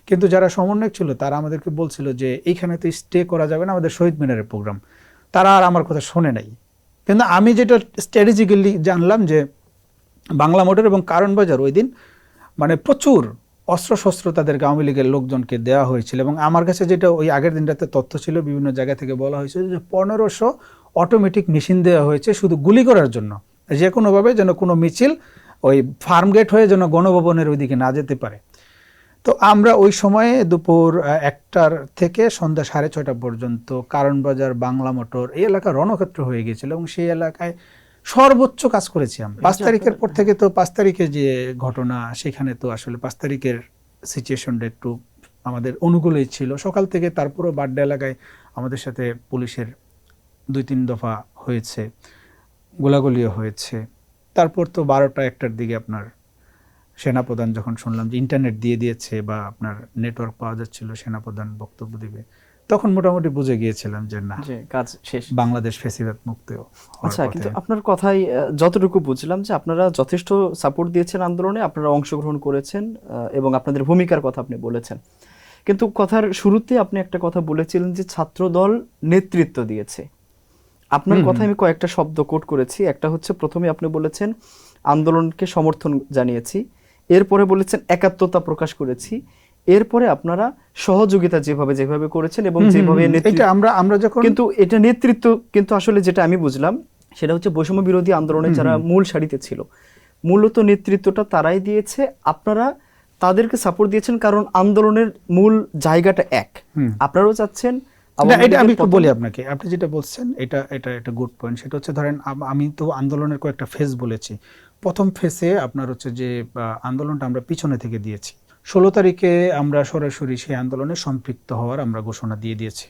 কিন্তু যারা সমন্বয়ক ছিল তারা আমাদেরকে বলছিল যে এইখানে তো স্টে করা যাবে না, আমাদের শহীদ মিনারের প্রোগ্রাম। তারা আর আমার কথা শোনে নাই। কিন্তু আমি যেটা স্ট্র্যাটেজিক্যালি জানলাম যে বাংলা মোটর এবং কারণ বাজার ওই দিন মানে প্রচুর অস্ত্রশস্ত্র তাদেরকে আওয়ামী লীগের লোকজনকে দেওয়া হয়েছিল। এবং আমার কাছে যেটা ওই আগের দিনটাতে তথ্য ছিল, বিভিন্ন জায়গা থেকে বলা হয়েছিল যে 1500 অটোমেটিক মেশিন দেওয়া হয়েছে শুধু গুলি করার জন্য, যে কোনোভাবে যেন কোনো মিছিল ওই ফার্মগেট হয়ে যেন গণভবনের ওইদিকে না যেতে পারে। তো আমরা ওই সময়ে দুপুর 1টার থেকে সন্ধ্যা 6:30 পর্যন্ত কারণ বাজার, বাংলা মোটর এই এলাকা রণক্ষেত্র হয়ে গিয়েছিল এবং সেই এলাকায় সর্বোচ্চ কাজ করেছি আমরা। 5 তারিখের পর থেকে তো 5 তারিখে যে ঘটনা, সেখানে তো আসলে 5 তারিখের সিচুয়েশনটা একটু আমাদের অনুকূলেই ছিল। সকাল থেকে তারপরও বাড্ডা এলাকায় আমাদের সাথে পুলিশের 2-3 দফা হয়েছে, গোলাগুলিও হয়েছে। তারপর তো 12টা-1টার দিকে আপনার সেনাপ্রধান যখন শুনলাম যে ইন্টারনেট দিয়ে দিয়েছে বা আপনার নেটওয়ার্ক পাওয়া যাচ্ছিল, সেনাপ্রধান বক্তব্য দিবে, তখন মোটামুটি বুঝে গিয়েছিলাম যে না, কাজ শেষ, বাংলাদেশ ফেসিবাদ মুক্ত। আচ্ছা, কিন্তু আপনার কথাই যতটুকু বুঝলাম যে আপনারা যথেষ্ট সাপোর্ট দিয়েছেন আন্দোলনে, আপনারা অংশগ্রহণ করেছেন এবং আপনাদের ভূমিকার কথা আপনি বলেছেন। কিন্তু কথার শুরুতে আপনি একটা কথা বলেছিলেন যে ছাত্রদল নেতৃত্ব দিয়েছে। আপনার কথা আমি কয়েকটা শব্দ কোট করেছি। একটা হচ্ছে, প্রথমে আপনি বলেছেন আন্দোলনকে সমর্থন জানিয়েছি, এরপরে বলেছেন একাত্মতা প্রকাশ করেছি, এরপরে আপনারা সহযোগিতা যেভাবে করেছেন এবং যেভাবে আমরা যখন, কিন্তু এটা নেতৃত্ব, কিন্তু আসলে যেটা আমি বুঝলাম সেটা হচ্ছে বৈষম্য বিরোধী আন্দোলনে যারা মূল সারিতে ছিল, মূলত নেতৃত্বটা তারাই দিয়েছে, আপনারা তাদেরকে সাপোর্ট দিয়েছেন কারণ আন্দোলনের মূল জায়গাটা এক। আপনারাও চাচ্ছেন। এটা আমি একটু বলি আপনাকে, আপনি যেটা বলছেন এটা একটা গুড পয়েন্ট। সেটা হচ্ছে ধরেন আমি তো আন্দোলনের কয়েকটা ফেজ বলেছি। প্রথম ফেজে আপনার হচ্ছে যে আন্দোলনটা আমরা পিছনে থেকে দিয়েছি। 16 তারিখে আমরা সরাসরি সেই আন্দোলনে সম্পৃক্ত হওয়ার আমরা ঘোষণা দিয়ে দিয়েছি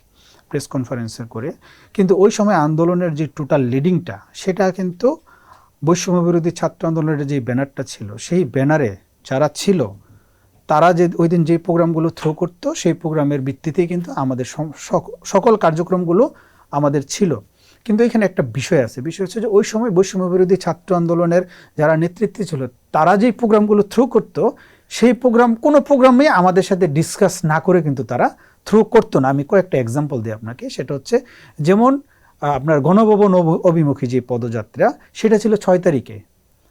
প্রেস কনফারেন্সের করে। কিন্তু ওই সময় আন্দোলনের যে টোটাল লিডিংটা, সেটা কিন্তু বৈষম্য বিরোধী ছাত্র আন্দোলনের যে ব্যানারটা ছিল, সেই ব্যানারে যারা ছিল তারা যে ওই দিন যে প্রোগ্রামগুলো থ্রো করতো, সেই প্রোগ্রামের ভিত্তিতেই কিন্তু আমাদের সকল কার্যক্রমগুলো আমাদের ছিল। কিন্তু এখানে একটা বিষয় আছে, বিষয় হচ্ছে যে ওই সময় বৈষম্য বিরোধী ছাত্র আন্দোলনের যারা নেতৃত্বে ছিল, তারা যেই প্রোগ্রামগুলো থ্রো করতো, সেই কোনো প্রোগ্রামে আমাদের সাথে ডিসকাস না করে কিন্তু তারা থ্রো করতো না। আমি কয়েকটা এক্সাম্পল দিই আপনাকে। সেটা হচ্ছে যেমন আপনার গণভবন অভিমুখী যে পদযাত্রা, সেটা ছিল 6 তারিখে।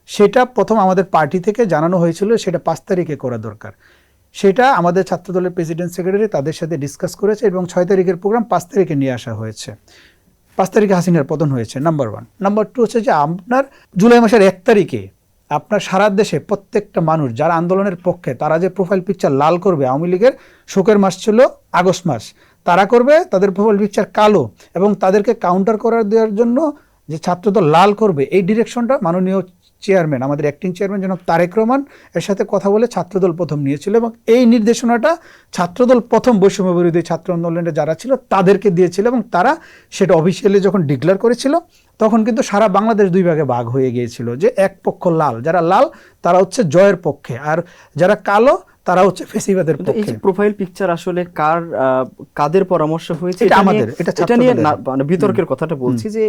সেটা প্রথম আমাদের পার্টি থেকে জানানো হয়েছিল সেটা 5 তারিখে করা দরকার। সেটা আমাদের ছাত্রদলের প্রেসিডেন্ট সেক্রেটারি তাদের সাথে ডিসকাস করেছে এবং 6 তারিখের প্রোগ্রাম 5 তারিখে নিয়ে আসা হয়েছে। 5 তারিখে হাসিনার পতন হয়েছে, নাম্বার 1। নাম্বার 2 হচ্ছে যে আপনার জুলাই মাসের 1 তারিখে আপনার সারা দেশে প্রত্যেকটা মানুষ যারা আন্দোলনের পক্ষে তারা যে প্রোফাইল পিকচার লাল করবে, আওয়ামী লীগের শোকের মাস ছিল আগস্ট মাস, তারা করবে তাদের প্রোফাইল পিকচার কালো এবং তাদেরকে কাউন্টার করার দেওয়ার জন্য যে ছাত্রদল লাল করবে, এই ডিরেকশনটা মাননীয় চেয়ারম্যান, আমাদের অ্যাক্টিং চেয়ারম্যান জনাব তারেক রহমান এর সাথে কথা বলে ছাত্রদল প্রথম নিয়েছিল এবং এই নির্দেশনাটা ছাত্রদল প্রথম বৈষম্য বিরোধী ছাত্র আন্দোলনে যারা ছিল তাদেরকে দিয়েছিল এবং তারা সেটা অফিসিয়ালি যখন ডিক্লেয়ার করেছিল তখন কিন্তু সারা বাংলাদেশ 2 ভাগে ভাগ হয়ে গিয়েছিল, যে এক পক্ষ লাল, যারা লাল তারা হচ্ছে জয়ের পক্ষে, আর যারা কালো তারা হচ্ছে ফেসিবাদের এই পক্ষে। যে প্রোফাইল পিকচার আসলে কাদের পরামর্শ হয়েছে এটা আমাদের, এটা এটা নিয়ে ছাত্রদলের। মানে বিতর্কের কথাটা বলছি যে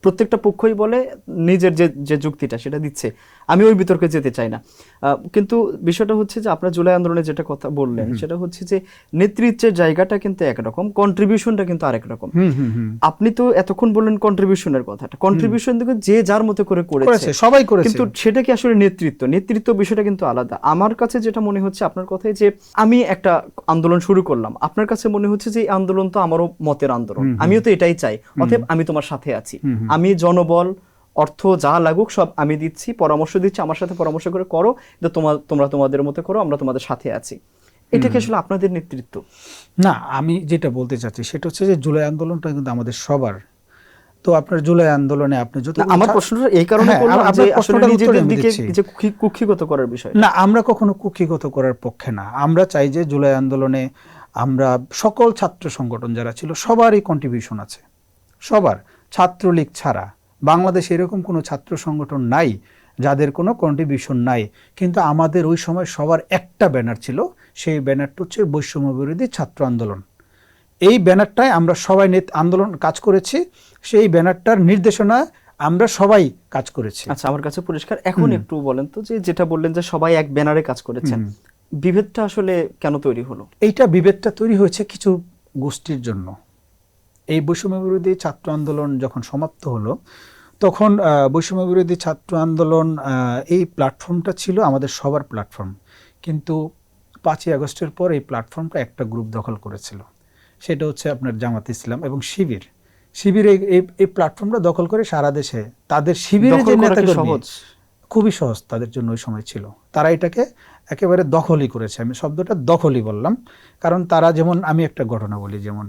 প্রত্যেকটা পক্ষই বলে নিজের যে যুক্তিটা সেটা দিচ্ছে, আমি ওই বিতর্কে যেতে চাই না। কিন্তু বিষয়টা হচ্ছে যে আপনার জুলাই আন্দোলনে যেটা কথা বললেন সেটা হচ্ছে যে নেতৃত্বের জায়গাটা কিন্তু একরকম, কন্ট্রিবিউশনটা কিন্তু আরেক রকম। আপনি তো এতক্ষণ বললেন কন্ট্রিবিউশনের কথাটা, কন্ট্রিবিউশন দেখো যে যার মতো করে করেছে, সবাই করেছে, কিন্তু সেটা কি আসলে নেতৃত্ব বিষয়টা কিন্তু আলাদা। আমার কাছে যেটা মনে হচ্ছে আপনার কথায় যে আমি একটা আন্দোলন শুরু করলাম, আপনার কাছে মনে হচ্ছে যে এই আন্দোলন তো আমারও মতের আন্দোলন, আমিও তো এটাই চাই, অতএব আমি তোমার সাথে আছি, আমি জনবল অর্থ যা লাগুক সব আমি দিচ্ছি, পরামর্শ দিচ্ছি, আমার সাথে পরামর্শ করে করো, তোমরা তোমাদের মতো করো, আমরা তোমাদের সাথে আছি। এটা কি আসলে আপনাদের নেতৃত্ব? না, আমি যেটা বলতে চাচ্ছি সেটা হচ্ছে যে জুলাই আন্দোলনটা কিন্তু আমাদের সবার। তো আপনার জুলাই আন্দোলনে আপনি যত, আমার প্রশ্নটা এই কারণে করলাম যে আসলে নিজেদের দিকে যে কুক্ষিগত করার বিষয় না, আমরা কখনো কুক্ষিগত করার পক্ষে না। আমরা চাই যে জুলাই আন্দোলনে আমরা সকল ছাত্র সংগঠন যারা ছিল সবারই কন্ট্রিবিউশন আছে, সবার, ছাত্রলীগ ছাড়া বাংলাদেশে এরকম কোনো ছাত্র সংগঠন নাই যাদের কোনো কন্ট্রিবিউশন নাই। কিন্তু আমাদের ওই সময় সবার একটা ব্যানার ছিল, সেই ব্যানারটা হচ্ছে বৈষম্য বিরোধী ছাত্র আন্দোলন। এই ব্যানারটায় আমরা সবাই আন্দোলন কাজ করেছি, সেই ব্যানারটার নির্দেশনা আমরা সবাই কাজ করেছি। আচ্ছা, আমার কাছে পরিষ্কার। এখন একটু বলেন তো যে যেটা বললেন যে সবাই এক ব্যানারে কাজ করেছেন, বিভেদটা আসলে কেন তৈরি হলো? এইটা বিভেদটা তৈরি হয়েছে কিছু গোষ্ঠীর জন্য। এই বৈষম্য বিরোধী ছাত্র আন্দোলন যখন সমাপ্ত হলো তখন বৈষম্য বিরোধী ছাত্র আন্দোলন এই প্ল্যাটফর্মটা ছিল আমাদের সবার প্ল্যাটফর্ম, কিন্তু 5ই আগস্টের পর এই প্ল্যাটফর্মটা একটা গ্রুপ দখল করেছিল, সেটা হচ্ছে আপনার জামাত ইসলাম এবং শিবির। এই প্ল্যাটফর্মটা দখল করে সারা দেশে তাদের শিবিরের যে নেতাকর্মী, খুবই সহজ তাদের জন্য ওই সময় ছিল, তারা এটাকে একেবারে দখলই করেছে। আমি শব্দটা দখলই বললাম কারণ তারা, যেমন আমি একটা ঘটনা বলি, যেমন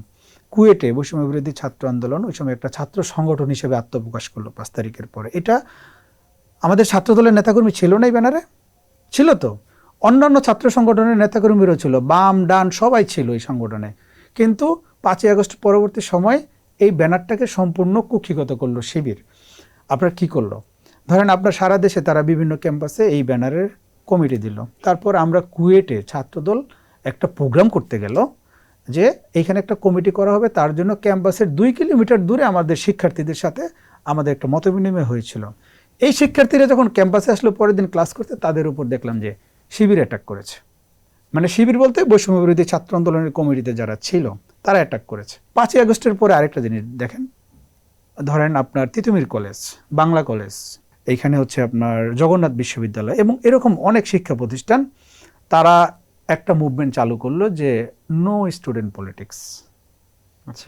কুয়েটে বৈষম্য বিরোধী ছাত্র আন্দোলন ওই সময় একটা ছাত্র সংগঠন হিসেবে আত্মপ্রকাশ করলো 5 তারিখের পরে। এটা আমাদের ছাত্রদলের নেতাকর্মী ছিল না এই ব্যানারে? ছিল তো, অন্যান্য ছাত্র সংগঠনের নেতাকর্মীরাও ছিল, বাম ডান সবাই ছিল এই সংগঠনে। কিন্তু 5ই আগস্ট পরবর্তী সময় এই ব্যানারটাকে সম্পূর্ণ কুক্ষিগত করলো শিবির। আপনার কি করলো, ধরেন আপনার সারা দেশে তারা বিভিন্ন ক্যাম্পাসে এই ব্যানারের কমিটি দিল। তারপর আমরা কুয়েটে ছাত্রদল একটা প্রোগ্রাম করতে গেল যে এইখানে একটা কমিটি করা হবে, তার জন্য ক্যাম্পাসের 2 কিলোমিটার দূরে আমাদের শিক্ষার্থীদের সাথে আমাদের একটা মতবিনিময় হয়েছিল। এই শিক্ষার্থীরা যখন ক্যাম্পাসে আসলো পরের দিন ক্লাস করতে, তাদের উপর দেখলাম যে শিবির অ্যাটাক করেছে। মানে শিবির বলতে বৈষম্য বিরোধী ছাত্র আন্দোলনের কমিটিতে যারা ছিল তারা অ্যাটাক করেছে। 5ই আগস্টের পরে আরেকটা জিনিস দেখেন, ধরেন আপনার তিতুমির কলেজ, বাংলা কলেজ, এইখানে হচ্ছে আপনার জগন্নাথ বিশ্ববিদ্যালয় এবং এরকম অনেক শিক্ষা প্রতিষ্ঠান, তারা একটা মুভমেন্ট চালু করলো যে নো স্টুডেন্ট পলিটিক্স,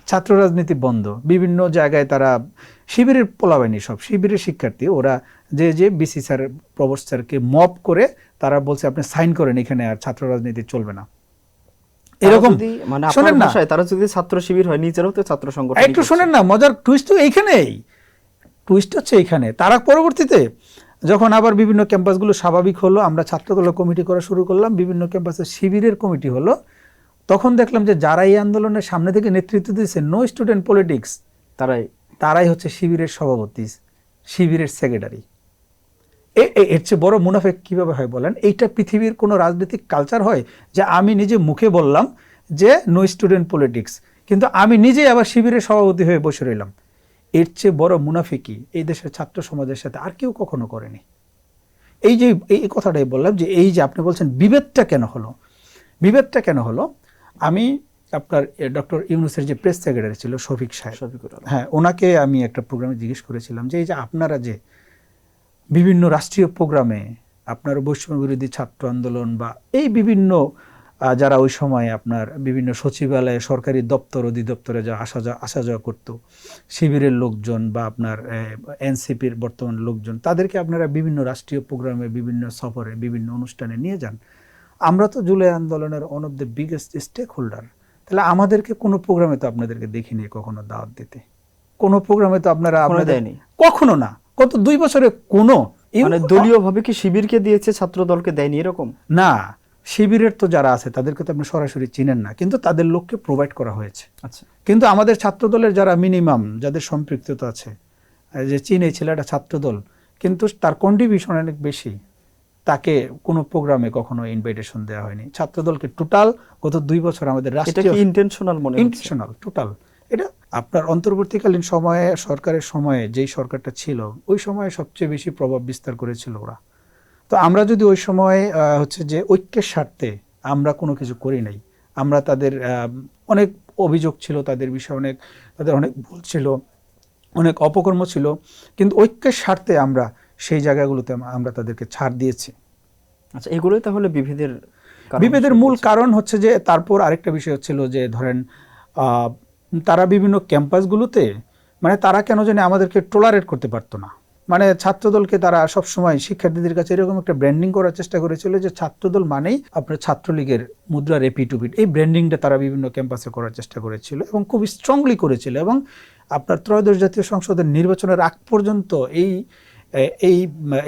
ছাত্র রাজনীতি বন্ধ। বিভিন্ন জায়গায় তারা শিবিরের পোলাবাহিনী, সব শিবিরের শিক্ষার্থী, ওরা যে বিসি স্যার প্রভোস্ট স্যারকে মব করে তারা বলছে আপনি সাইন করেন, এখানে আর ছাত্র রাজনীতি চলবে না। এরকম মানে আপনার ভাষায় তারা যদি ছাত্র শিবির হয়, নিজেরাও তো ছাত্র সংগঠন। একটু শোনেন না, মজার টুইস্ট তো এইখানেই, টুইস্ট হচ্ছে এইখানে। তারা পরবর্তীতে যখন আবার বিভিন্ন ক্যাম্পাসগুলো স্বাভাবিক হলো, আমরা ছাত্রদল কমিটি করা শুরু করলাম, বিভিন্ন ক্যাম্পাসে শিবিরের কমিটি হলো, তখন দেখলাম যে যারা এই আন্দোলনের সামনে থেকে নেতৃত্ব দিয়েছে নো স্টুডেন্ট পলিটিক্স, তারাই হচ্ছে শিবিরের সভাপতি, শিবিরের সেক্রেটারি। এর চেয়ে বড় মুনাফেক কিভাবে হয় বলেন? এইটা পৃথিবীর কোনো রাজনৈতিক কালচার হয় যে আমি নিজে মুখে বললাম যে নো স্টুডেন্ট পলিটিক্স, কিন্তু আমি নিজে আবার শিবিরের সভাপতি হয়ে বসে রইলাম। এর চেয়ে বড় মুনাফিকি এই দেশের ছাত্র সমাজের সাথে আর কেউ কখনো করেনি। এই কথাটাই বললাম যে এই যে আপনি বলছেন বিভেদটা কেন হলো, বিভেদটা কেন হলো, আমি আপনার ডক্টর ইউনূসের যে প্রেস সেক্রেটারি ছিল শফিক সাহেব, হ্যাঁ, ওনাকে আমি একটা প্রোগ্রামে জিজ্ঞেস করেছিলাম যে এই যে আপনারা যে বিভিন্ন রাষ্ট্রীয় প্রোগ্রামে আপনার বৈষম্য বিরোধী ছাত্র আন্দোলন বা এই বিভিন্ন যারা ওই সময় আপনার বিভিন্ন সচিবালয়ে সরকারি দপ্তর অধিদপ্তরে আসা যাওয়া করতো, শিবিরের লোকজন বা আপনার এনসিপির বর্তমান লোকজন, তাদেরকে আপনারা বিভিন্ন রাষ্ট্রীয় প্রোগ্রামে, বিভিন্ন সফরে, বিভিন্ন অনুষ্ঠানে নিয়ে যান। আমরা তো জুলাই আন্দোলনের one of the biggest stakeholder. তাহলে আমাদেরকে কোনো প্রোগ্রামে তো আপনাদেরকে দেখিনি কখনো দাওয়াত দিতে, কোনো প্রোগ্রামে তো আপনারা দেয়নি, কখনো না। গত 2 বছরে কোনো দলীয়ভাবে কি শিবিরকে দিয়েছে, ছাত্র দলকে দেয়নি এরকম না। শিবিরের তো যারা আছে তাদেরকে তো আপনি সরাসরি চিনেন না, কিন্তু তাদের লোককে প্রোভাইড করা হয়েছে। আচ্ছা, কিন্তু আমাদের ছাত্রদলের যারা মিনিমাম যাদের সম্পৃক্ততা আছে, যে চীনে ছেলেটা ছাত্রদল, কিন্তু তার কন্ট্রিবিউশন অনেক বেশি, তাকে কোনো প্রোগ্রামে কখনো ইনভাইটেশন দেওয়া হয়নি। ছাত্রদলকে টোটাল গত 2 বছর আমাদের রাষ্ট্রীয় ইন্টেনশনাল মনে হচ্ছে, ইন্টেনশনাল টোটাল। এটা আপনার অন্তর্বর্তীকালীন সময়ে, সরকারের সময়ে, যেই সরকারটা ছিল ওই সময়ে সবচেয়ে বেশি প্রভাব বিস্তার করেছিল ওরা। তো আমরা যদি ওই সময় হচ্ছে যে ঐক্যের স্বার্থে আমরা কোনো কিছু করি নাই, আমরা তাদের অনেক অভিযোগ ছিল তাদের বিষয়ে, তাদের অনেক ভুল ছিল, অনেক অপকর্ম ছিল, কিন্তু ঐক্যের স্বার্থে আমরা সেই জায়গাগুলোতে আমরা তাদেরকে ছাড় দিয়েছি। আচ্ছা, এগুলোই তাহলে বিভেদের মূল কারণ হচ্ছে যে, তারপর আরেকটা বিষয় হচ্ছিল যে ধরেন তারা বিভিন্ন ক্যাম্পাসগুলোতে মানে তারা কেন জানি আমাদেরকে টলারেট করতে পারতো না। মানে ছাত্রদলকে তারা সবসময় শিক্ষার্থীদের কাছে এরকম একটা ব্র্যান্ডিং করার চেষ্টা করেছিল যে ছাত্রদল মানেই আপনার ছাত্রলীগের মুদ্রার এপিটুপিট, এই ব্র্যান্ডিংটা তারা বিভিন্ন ক্যাম্পাসে করার চেষ্টা করেছিল এবং খুব স্ট্রংলি করেছিল। এবং আপনার ত্রয়োদশ জাতীয় সংসদের নির্বাচনের আগ পর্যন্ত এই এই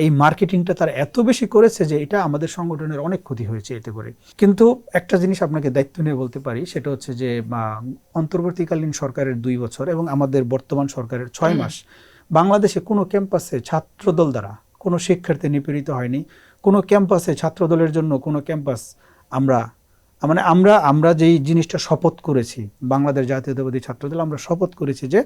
এই মার্কেটিংটা তারা এত বেশি করেছে যে এটা আমাদের সংগঠনের অনেক ক্ষতি হয়েছে এতে করে। কিন্তু একটা জিনিস আপনাকে দায়িত্ব নিয়ে বলতে পারি, সেটা হচ্ছে যে অন্তর্বর্তীকালীন সরকারের 2 বছর এবং আমাদের বর্তমান সরকারের 6 মাস বাংলাদেশে কোনো ক্যাম্পাসে ছাত্রদল দ্বারা কোনো শিক্ষার্থী নিপীড়িত হয়নি। কোনো ক্যাম্পাসে ছাত্রদলের জন্য কোনো ক্যাম্পাস আমরা যেই জিনিসটা শপথ করেছি, বাংলাদেশ জাতীয়তাবাদী ছাত্রদল আমরা শপথ করেছি যে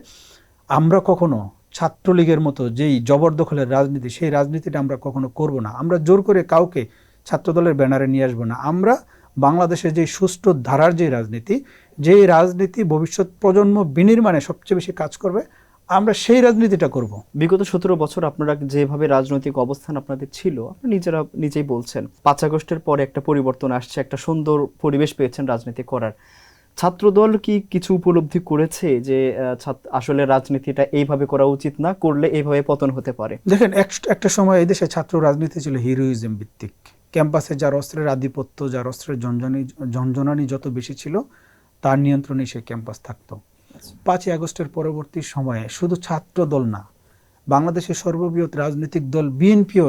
আমরা কখনো ছাত্রলীগের মতো যেই জবরদখলের রাজনীতি, সেই রাজনীতিটা আমরা কখনো করব না। আমরা জোর করে কাউকে ছাত্রদলের ব্যানারে নিয়ে আসবো না। আমরা বাংলাদেশের যে সুষ্ঠু ধারার যে রাজনীতি ভবিষ্যৎ প্রজন্ম বিনির্মাণে সবচেয়ে বেশি কাজ করবে, আমরা সেই রাজনীতিটা করব। বিগত 17 বছর আপনারা যেভাবে রাজনৈতিক অবস্থান আপনাদের ছিল, আপনি নিজেই বলছেন 5 আগস্টের পরে একটা পরিবর্তন আসছে, একটা সুন্দর পরিবেশ পেয়েছেন রাজনীতি করার। ছাত্রদল কি কিছু উপলব্ধি করেছে যে আসলে রাজনীতিটা এইভাবে করা উচিত না, করলে এইভাবে পতন হতে পারে? দেখেন, একটা সময় এই দেশে ছাত্র রাজনীতি ছিল হিরোইজম ভিত্তিক। ক্যাম্পাসে যার অস্ত্রের আধিপত্য, যার অস্ত্রের ঝনঝনানি যত বেশি ছিল, তার নিয়ন্ত্রণে সেই ক্যাম্পাস থাকতো। 5 আগস্টের পরবর্তী সময়ে শুধু ছাত্র দল না, বাংলাদেশের সর্ববৃহৎ রাজনৈতিক দল বিএনপিও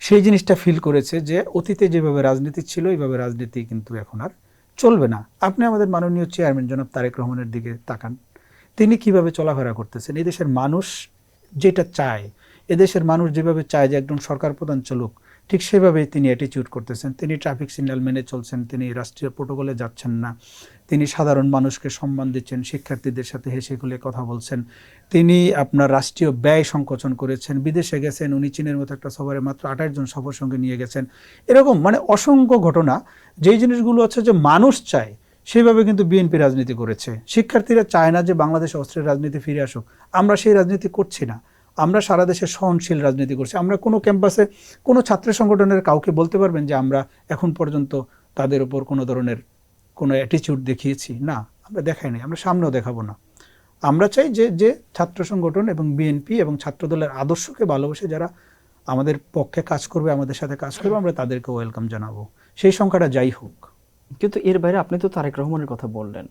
সেই জিনিসটা ফিল করেছে যে অতীতে যেভাবে রাজনীতি ছিল এইভাবে রাজনীতি কিন্তু এখন আর চলবে না। আপনি আমাদের মাননীয় চেয়ারম্যান জনাব তারেক রহমানের দিকে তাকান, তিনি কিভাবে চলাফেরা করতেছেন। এদেশের মানুষ যেটা চায়, এদেশের মানুষ যেভাবে চায় যে একজন সরকার প্রধান চলুক, ঠিক সেভাবেই তিনি অ্যাটিটিউড করতেছেন। তিনি ট্রাফিক সিগন্যাল মেনে চলছেন, তিনি রাষ্ট্রীয় প্রোটোকলে যাচ্ছেন না, তিনি সাধারণ মানুষকে সম্মান দিচ্ছেন, শিক্ষার্থীদের সাথে হেসে খুলে কথা বলছেন, তিনি আপনার রাষ্ট্রীয় ব্যয় সংকোচন করেছেন, বিদেশে গেছেন, উনি চীনের মতো একটা সফরে মাত্র 28 জন সফর সঙ্গে নিয়ে গেছেন। এরকম মানে অসংখ্য ঘটনা, যেই জিনিসগুলো হচ্ছে যে মানুষ চায় সেইভাবে কিন্তু বিএনপি রাজনীতি করেছে। শিক্ষার্থীরা চায় না যে বাংলাদেশে অস্ত্রের রাজনীতি ফিরে আসুক, আমরা সেই রাজনীতি করছি না। আমরা সারা দেশে সহনশীল রাজনীতি করছি। আমরা কোনো ক্যাম্পাসে কোনো ছাত্র সংগঠনের কাউকে বলতে পারবেন যে আমরা এখন পর্যন্ত তাদের উপর কোনো ধরনের কোনো অ্যাটিটিউড দেখিয়েছি? না, আমরা দেখাই নাই, আমরা সামনেও দেখাবো না। আমরা চাই যে ছাত্র সংগঠন এবং বিএনপি এবং ছাত্রদলের আদর্শকে ভালোবেসে যারা আমাদের পক্ষে কাজ করবে, আমাদের সাথে কাজ করবে, আমরা তাদেরকে ওয়েলকাম জানাবো, সেই সংখ্যাটা যাই হোক। কিন্তু এর বাইরে আপনি তো তারেক রহমানের কথা বললেন,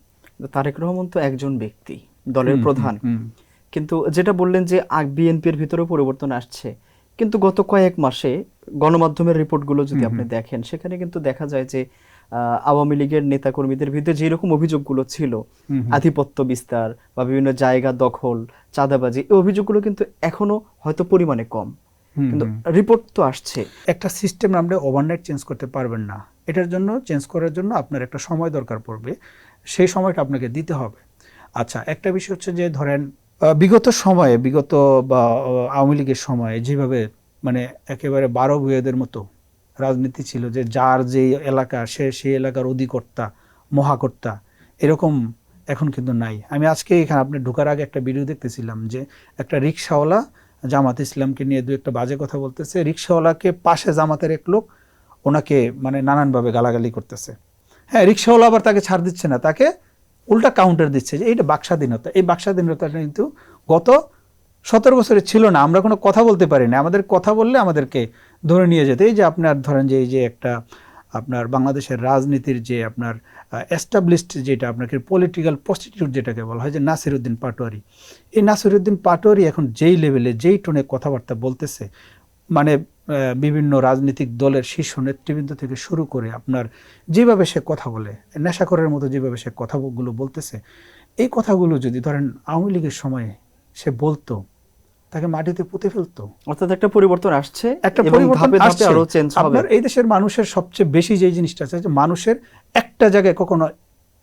তারেক রহমান তো একজন ব্যক্তি, দলের প্রধান, কিন্তু যেটা বললেন যে বিএনপির ভিতরে পরিবর্তন আসছে, কিন্তু গত কয়েক মাসে গণমাধ্যমের রিপোর্টগুলো যদি আপনি দেখেন, সেখানে কিন্তু দেখা যায় যে আওয়ামী লীগের নেতাকর্মীদের বিরুদ্ধে যেরকম অভিযোগগুলো ছিল, আধিপত্য বিস্তার বা বিভিন্ন জায়গা দখল, চাঁদাবাজি, এই অভিযোগগুলো কিন্তু এখনো হয়তো পরিমাণে কম, কিন্তু রিপোর্ট তো আসছে। একটা সিস্টেম আমরা ওভারনাইট চেঞ্জ করতে পারবেন না। এটার জন্য চেঞ্জ করার জন্য আপনার একটা সময় দরকার পড়বে, সেই সময়টা আপনাকে দিতে হবে। আচ্ছা, একটা বিষয় হচ্ছে যে ধরেন বিগত বা আওয়ামী লীগের সময়ে যেভাবে মানে একেবারে 12 ভূঁইয়াদের মতো রাজনীতি ছিল, যে যার যেই এলাকা সে সেই এলাকার অধিকর্তা, মহাকর্তা, এরকম এখন কিন্তু নাই। আমি আজকে এখানে আপনি ঢোকার আগে একটা ভিডিও দেখতেছিলাম যে একটা রিক্সাওয়ালা জামাত ইসলামকে নিয়ে দু একটা বাজে কথা বলতেছে, রিক্সাওয়ালাকে পাশে জামাতের এক লোক ওনাকে মানে নানানভাবে গালাগালি করতেছে। হ্যাঁ, রিক্সাওয়ালা আবার তাকে ছাড় দিচ্ছে না, তাকে উল্টা কাউন্টার দিচ্ছে যে এইটা বাকস্বাধীনতা। এই বাকস্বাধীনতাটা কিন্তু গত 17 বছরে ছিল না। আমরা কোনো কথা বলতে পারি না, আমাদের কথা বললে আমাদেরকে ধরে নিয়ে যেতে। এই যে আপনার ধরেন যে এই যে একটা আপনার বাংলাদেশের রাজনীতির যে আপনার এস্টাবলিশড যেটা আপনাকে পলিটিক্যাল প্রস্টিটিউট যেটাকে বলা হয় যে নাসিরউদ্দিন পাটোয়ারি, এই নাসিরউদ্দিন পাটোয়ারি এখন যেই লেভেলে যেই টোনে কথাবার্তা বলতেছে, মানে বিভিন্ন রাজনৈতিক দলের শীর্ষ নেতৃবৃন্দ থেকে শুরু করে আপনার যেভাবে সে কথা বলে, নেশাখোরের মতো যেভাবে সে কথাগুলো বলতেছে, এই কথাগুলো যদি ধরেন আওয়ামী লীগের সময়ে সে বলতো, তাকে মাটিতে পুঁতে ফেলতো। অর্থাৎ একটা পরিবর্তন আসছে, একটা এবং পরিবর্তন ধাপে ধাপে আসছে। আরো চেঞ্জ হবে। আপনার এই দেশের মানুষের সবচেয়ে বেশি যে জিনিসটা আছে যে মানুষের একটা জায়গায় কখনো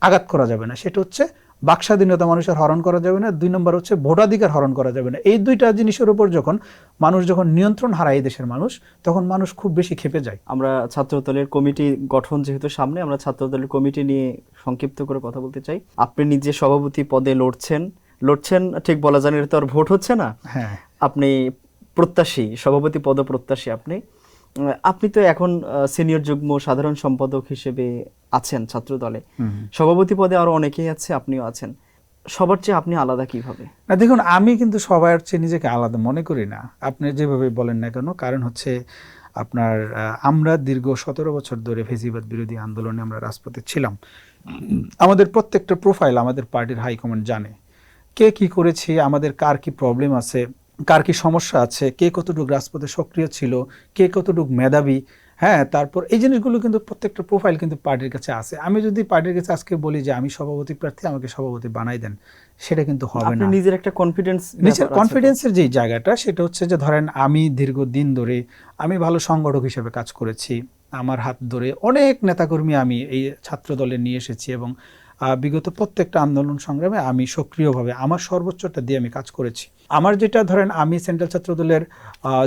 আঘাত করা যাবে না, সেটা হচ্ছে বাকস্বাধীনতা মানুষের হরণ করা যাবে না, 2 নম্বর হচ্ছে ভোটাধিকার হরণ করা যাবে না। এই দুইটা জিনিসের উপর মানুষ যখন নিয়ন্ত্রণ হারায় এই দেশের মানুষ, তখন মানুষ খুব বেশি ক্ষেপে যায়। আমরা ছাত্রদলের কমিটি গঠন যেহেতু সামনে, আমরা ছাত্রদলের কমিটি নিয়ে সংক্ষিপ্ত করে কথা বলতে চাই। আপনি নিজে সভাপতি পদে লড়ছেন ঠিক বলা যায় না, এটা তো আর ভোট হচ্ছে না। হ্যাঁ, আপনি প্রত্যাশী, সভাপতি পদ প্রত্যাশী। আপনি তো এখন সিনিয়র যুগ্ম সাধারণ সম্পাদক হিসেবে আছেন ছাত্রদলে। সভাপতি পদে আরো অনেকেই আছে, আপনিও আছেন। সবার চেয়ে আপনি আলাদা কিভাবে? না দেখুন, আমি কিন্তু সবার চেয়ে নিজেকে আলাদা মনে করি না, আপনি যেভাবে বলেন না কেন। কারণ হচ্ছে আপনার আমরা দীর্ঘ 17 বছর ধরে ফেসিবাদ বিরোধী আন্দোলনে আমরা রাজপথে ছিলাম। আমাদের প্রত্যেকটা প্রোফাইল আমাদের পার্টির হাইকমান্ড জানে, কে কি করেছে, আমাদের কার কি প্রবলেম আছে, কার কি সমস্যা আছে, কে কতটুকু রাজপথে সক্রিয় ছিল, কে কতটুকু মেধাবী। হ্যাঁ, তারপর এই জিনিসগুলো কিন্তু প্রত্যেকটা প্রোফাইল কিন্তু পার্টির কাছে আছে। আমি যদি পার্টির কাছে আজকে বলি যে আমি সভাপতি প্রার্থী, আমাকে সভাপতি বানাই দেন, সেটা কিন্তু হবে আপনি না। নিজের একটা কনফিডেন্স, নিজের কনফিডেন্সের যে জায়গাটা, সেটা হচ্ছে যে ধরেন আমি দীর্ঘদিন ধরে আমি ভালো সংগঠক হিসেবে কাজ করেছি। আমার হাত ধরে অনেক নেতাকর্মী আমি এই ছাত্র দলে নিয়ে এসেছি, এবং বিগত প্রত্যেকটা আন্দোলন সংগ্রামে আমি সক্রিয়ভাবে আমার সর্বোচ্চটা দিয়ে আমি কাজ করেছি। আমার যেটা ধরেন, আমি সেন্ট্রাল ছাত্রদলের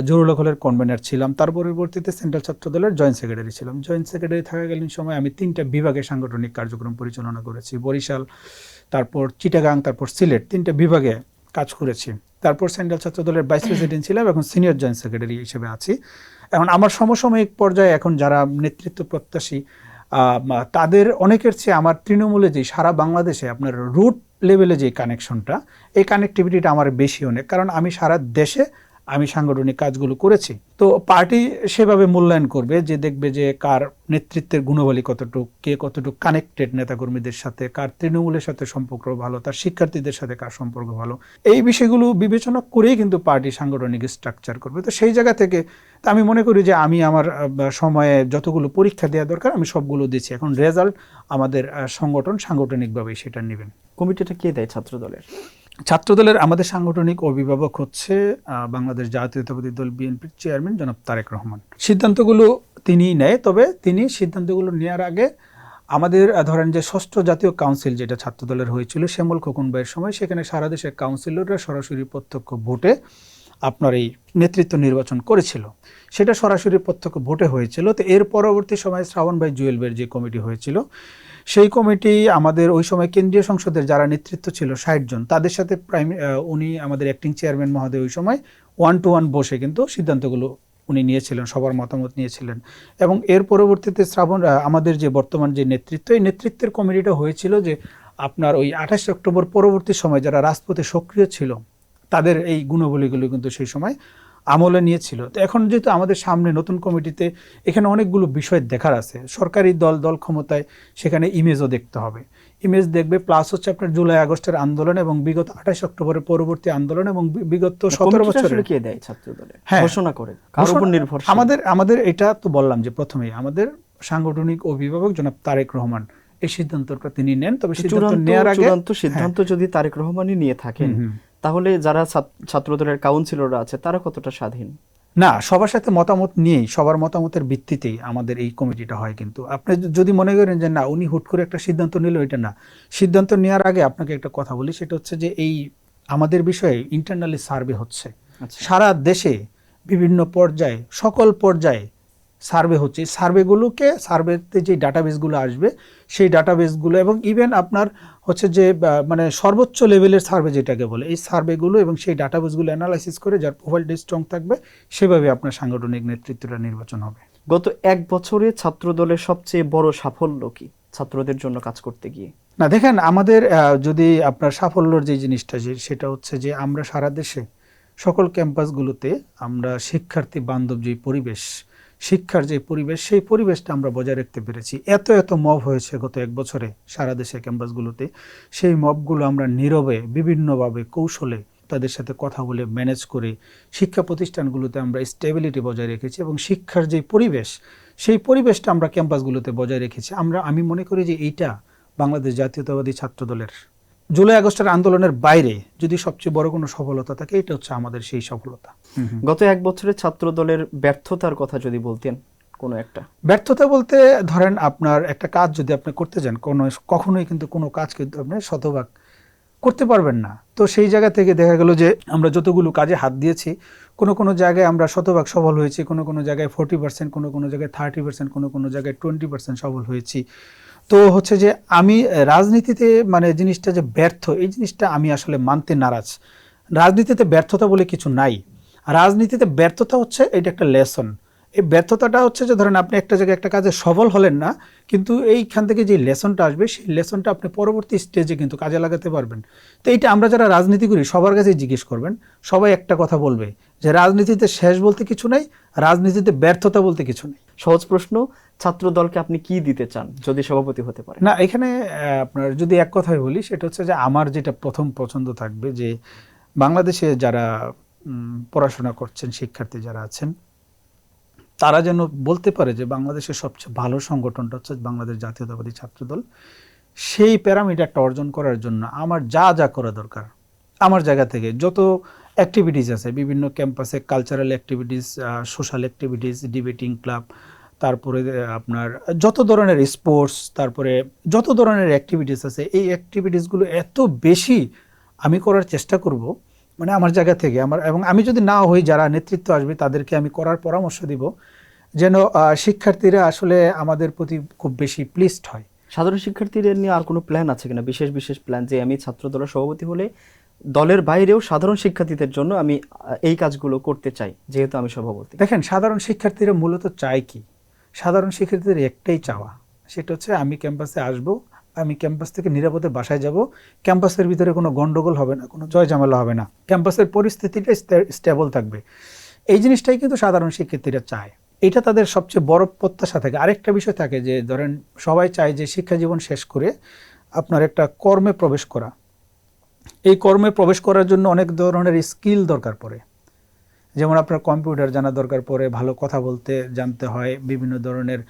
জরুরি হলের কনভেনার ছিলাম, তার পরবর্তীতে সেন্ট্রাল ছাত্রদলের জয়েন্ট সেক্রেটারি ছিলাম। জয়েন্ট সেক্রেটারি থাকাকালীন সময় আমি 3টা বিভাগে সাংগঠনিক কার্যক্রম পরিচালনা করেছি। বরিশাল, তারপর চিটাগাং, তারপর সিলেট, 3টা বিভাগে কাজ করেছি। তারপর সেন্ট্রাল ছাত্রদলের ভাইস প্রেসিডেন্ট ছিলাম, এখন সিনিয়র জয়েন্ট সেক্রেটারি হিসেবে আছি। এখন আমার সমসাময়িক পর্যায়ে এখন যারা নেতৃত্ব প্রত্যাশী, তাদের অনেকের চেয়ে আমার তৃণমূলে যে সারা বাংলাদেশে আপনার রুট লেভেলে যে কানেকশনটা, এই কানেক্টিভিটিটা আমার বেশি অনেক, কারণ আমি সারা দেশে আমি সাংগঠনিক কাজগুলো করেছি। তো পার্টি সেভাবে মূল্যায়ন করবে, যে দেখবে যে কার নেতৃত্বের গুণাবলী কতটুকু, কে কতটুকু কানেক্টেড নেতাকর্মীদের সাথে, কার তৃণমূলের সাথে সম্পর্ক ভালো, তার শিক্ষার্থীদের সাথে কার সম্পর্ক ভালো, এই বিষয়গুলো বিবেচনা করেই কিন্তু পার্টি সাংগঠনিক স্ট্রাকচার করবে। তো সেই জায়গা থেকে আমি মনে করি যে আমি আমার সময়ে যতগুলো পরীক্ষা দেওয়া দরকার আমি সবগুলো দিচ্ছি। এখন রেজাল্ট আমাদের সংগঠন সাংগঠনিকভাবেই সেটা নেবেন। কমিটিটা কে দেয় ছাত্রদলের? ছাত্রদলের আমাদের সাংগঠনিক অভিভাবক হচ্ছে বাংলাদেশ জাতীয়তাবাদী দল বিএনপির চেয়ারম্যান জনাব তারেক রহমান। সিদ্ধান্তগুলো তিনিই নেয়, তবে তিনি সিদ্ধান্তগুলো নেওয়ার আগে আমাদের ধরেন যে 6ষ্ঠ জাতীয় কাউন্সিল যেটা ছাত্রদলের হয়েছিল শ্যামল খোকন ভাইয়ের সময়, সেখানে সারা দেশের কাউন্সিলররা সরাসরি প্রত্যক্ষ ভোটে আপনার এই নেতৃত্ব নির্বাচন করেছিল, সেটা সরাসরি প্রত্যক্ষ ভোটে হয়েছিল। তো এর পরবর্তী সময় শ্রাবণ ভাই জুয়েল ভাইয়ের যে কমিটি হয়েছিল, সেই কমিটি আমাদের ওই সময় কেন্দ্রীয় সংসদের যারা নেতৃত্ব ছিল 60 জন, তাদের সাথে উনি আমাদের অ্যাক্টিং চেয়ারম্যান মহোদয় ওই সময় 1-to-1 বসে কিন্তু সিদ্ধান্তগুলো উনি নিয়েছিলেন, সবার মতামত নিয়েছিলেন। এবং এর পরবর্তীতে আমাদের যে বর্তমান যে নেতৃত্ব, এই নেতৃত্বের কমিটিটা হয়েছিল যে আপনার ওই 28 অক্টোবর পরবর্তী সময় যারা রাজপথে সক্রিয় ছিল, তাদের এই গুণাবলীগুলো কিন্তু সেই সময় আমলে নিয়েছিল। তো এখন যেহেতু আমাদের সামনে নতুন কমিটিতে এখানে অনেকগুলো বিষয় দেখার আছে। সরকারি দল ক্ষমতায়, সেখানে ইমেজও দেখতে হবে, ইমেজ দেখবে, প্লাস হচ্ছে আপনার জুলাই আগস্টের আন্দোলন এবং বিগত 28 অক্টোবরের পরবর্তী আন্দোলন এবং বিগত 17 বছরের কে দেয় ছাত্রদলের? হ্যাঁ, ঘোষণা করে কার উপর নির্ভর? আমাদের এটা তো বললাম যে প্রথমেই আমাদের সাংগঠনিক অভিভাবক জনাব তারেক রহমান এই সিদ্ধান্তটা তিনি নেন। তবে সিদ্ধান্ত নেওয়ার আগে চূড়ান্ত সিদ্ধান্ত যদি তারেক রহমানই নিয়ে থাকেন, তাহলে যারা ছাত্রদলের কাউন্সিলররা আছে তারা কতটা স্বাধীন? না, সবার সাথে মতামত নিয়েই, সবার মতামতের ভিত্তিতেই আমাদের এই কমিটিটা হয়। কিন্তু আপনি যদি মনে করেন যে না উনি হুট করে একটা সিদ্ধান্ত নিল, এটা না। সিদ্ধান্ত নেওয়ার আগে আপনাকে একটা কথা বলি, সেটা হচ্ছে যে এই আমাদের বিষয়ে ইন্টারনালি সার্ভে হচ্ছে সারা দেশে, বিভিন্ন পর্যায়ে, সকল পর্যায়ে সার্ভে হচ্ছে, সার্ভেতে যে ডাটাবেসগুলো আসবে সেই ডাটাবেসগুলো, এবং ইভেন আপনার হচ্ছে যে মানে সর্বোচ্চ লেভেলের সার্ভে যেটাকে বলে, এই সার্ভেগুলো এবং সেই ডাটাবেসগুলো অ্যানালাইসিস করে যার প্রোফাইলটা স্ট্রং থাকবে সেভাবে আপনার সাংগঠনিক নেতৃত্বটা নির্বাচন হবে। গত এক বছরে ছাত্র দলের সবচেয়ে বড় সাফল্য কি ছাত্রদের জন্য কাজ করতে গিয়ে? না দেখেন, আমাদের যদি আপনার সাফল্যর যে জিনিসটা সেটা হচ্ছে যে আমরা সারা দেশে সকল ক্যাম্পাসগুলোতে আমরা শিক্ষার্থী বান্ধব যে পরিবেশ, শিক্ষার যে পরিবেশ, সেই পরিবেশটা আমরা বজায় রাখতে পেরেছি। এত মব হয়েছে গত এক বছরে সারা দেশে ক্যাম্পাসগুলোতে, সেই মবগুলো আমরা নীরবে বিভিন্নভাবে কৌশলে তাদের সাথে কথা বলে ম্যানেজ করে শিক্ষা প্রতিষ্ঠানগুলোতে আমরা স্টেবিলিটি বজায় রেখেছি, এবং শিক্ষার যে পরিবেশ সেই পরিবেশটা আমরা ক্যাম্পাসগুলোতে বজায় রেখেছি। আমি মনে করি যে এইটা বাংলাদেশ জাতীয়তাবাদী ছাত্র দলের জুলাই আগস্টের আন্দোলনের বাইরে যদি সবচেয়ে বড় কোনো সফলতা থাকে, এটা হচ্ছে আমাদের সেই সফলতা। গত এক বছরে ছাত্র দলের ব্যর্থতার কথা যদি বলতেন কোনো একটা। ব্যর্থতা বলতে ধরেন আপনার একটা কাজ যদি আপনি করতে যান, কখনোই কিন্তু কোনো কাজ কিন্তু আপনি শতভাগ করতে পারবেন না। তো সেই জায়গা থেকে দেখা গেল যে আমরা যতগুলো কাজে হাত দিয়েছি, কোনো জায়গায় আমরা শতভাগ সফল হয়েছি, কোনো জায়গায় 40%, কোনো জায়গায় 30%, কোনো জায়গায় 20% সফল হয়েছি। তো হচ্ছে যে আমি রাজনীতিতে মানে জিনিসটা যে ব্যর্থ, এই জিনিসটা আমি আসলে মানতে নারাজ। রাজনীতিতে ব্যর্থতা বলে কিছু নাই। রাজনীতিতে ব্যর্থতা হচ্ছে এটা একটা লেসন। এই ব্যর্থতাটা হচ্ছে যে ধরেন আপনি একটা জায়গায় একটা কাজে সফল হলেন না, কিন্তু এইখান থেকে যে লেসনটা আসবে সেই লেসনটা আপনি পরবর্তী স্টেজে কিন্তু কাজে লাগাতে পারবেন। তো এইটা আমরা যারা রাজনীতি করি সবার কাছে জিজ্ঞেস করবেন, সবাই একটা কথা বলবে যে রাজনীতিতে শেষ বলতে কিছু নাই, রাজনীতিতে ব্যর্থতা বলতে কিছু নেই। সহজ প্রশ্ন, ছাত্র দলকে আপনি কি দিতে চান যদি সভাপতি হতে পারেন? না, এখানে আপনার যদি এক কথায় বলি সেটা হচ্ছে যে আমার যেটা প্রথম পছন্দ থাকবে যে বাংলাদেশে যারা পড়াশোনা করছেন, শিক্ষার্থী যারা আছেন, তারা যেন বলতে পারে যে বাংলাদেশের সবচেয়ে ভালো সংগঠনটা হচ্ছে বাংলাদেশ জাতীয়তাবাদী ছাত্রদল। সেই প্যারামিটারটা অর্জন করার জন্য আমার যা করা দরকার, আমার জায়গা থেকে যত অ্যাক্টিভিটিস আছে বিভিন্ন ক্যাম্পাসে, cultural activities, social activities, debating club, তারপরে আপনার যত ধরনের স্পোর্টস, তারপরে যত ধরনের অ্যাক্টিভিটিস আছে, এই অ্যাক্টিভিটিসগুলো এত বেশি আমি করার চেষ্টা করব, মানে আমার জায়গা থেকে এবং আমি যদি না হই, যারা নেতৃত্ব আসবে তাদেরকে আমি করার পরামর্শ দিব যেন শিক্ষার্থীরা আসলে আমাদের প্রতি খুব বেশি প্লিজড হয়। সাধারণ শিক্ষার্থীদের নিয়ে আর কোনো প্ল্যান আছে কিনা, বিশেষ প্ল্যান, যে আমি ছাত্র দলের সভাপতি হলে দলের বাইরেও সাধারণ শিক্ষার্থীদের জন্য আমি এই কাজগুলো করতে চাই যেহেতু আমি সভাপতি? দেখেন, সাধারণ শিক্ষার্থীরা মূলত চায় কি? সাধারণ শিক্ষার্থীদের একটাই চাওয়া, সেটা হচ্ছে আমি ক্যাম্পাসে আসব, আমি ক্যাম্পাস থেকে নিরাপদে বাসায় যাব, ক্যাম্পাসের ভিতরে কোনো গন্ডগোল হবে না, কোনো জয়ঝামেলা হবে না, ক্যাম্পাসের পরিস্থিতিটা স্টেবল থাকবে। এই জিনিসটাই কিন্তু সাধারণ শিক্ষার্থীরা চায়। এটা তাদের সবচেয়ে বড় প্রত্যাশা থাকে। আরেকটা বিষয় থাকে যে ধরেন সবাই চায় যে শিক্ষা জীবন শেষ করে আপনার একটা কর্মে প্রবেশ করা। এই কর্মে প্রবেশ করার জন্য অনেক ধরনের স্কিল দরকার পড়ে, যেমন আপনার কম্পিউটার জানা দরকার পড়ে, ভালো কথা বলতে জানতে হয়, বিভিন্ন ধরনের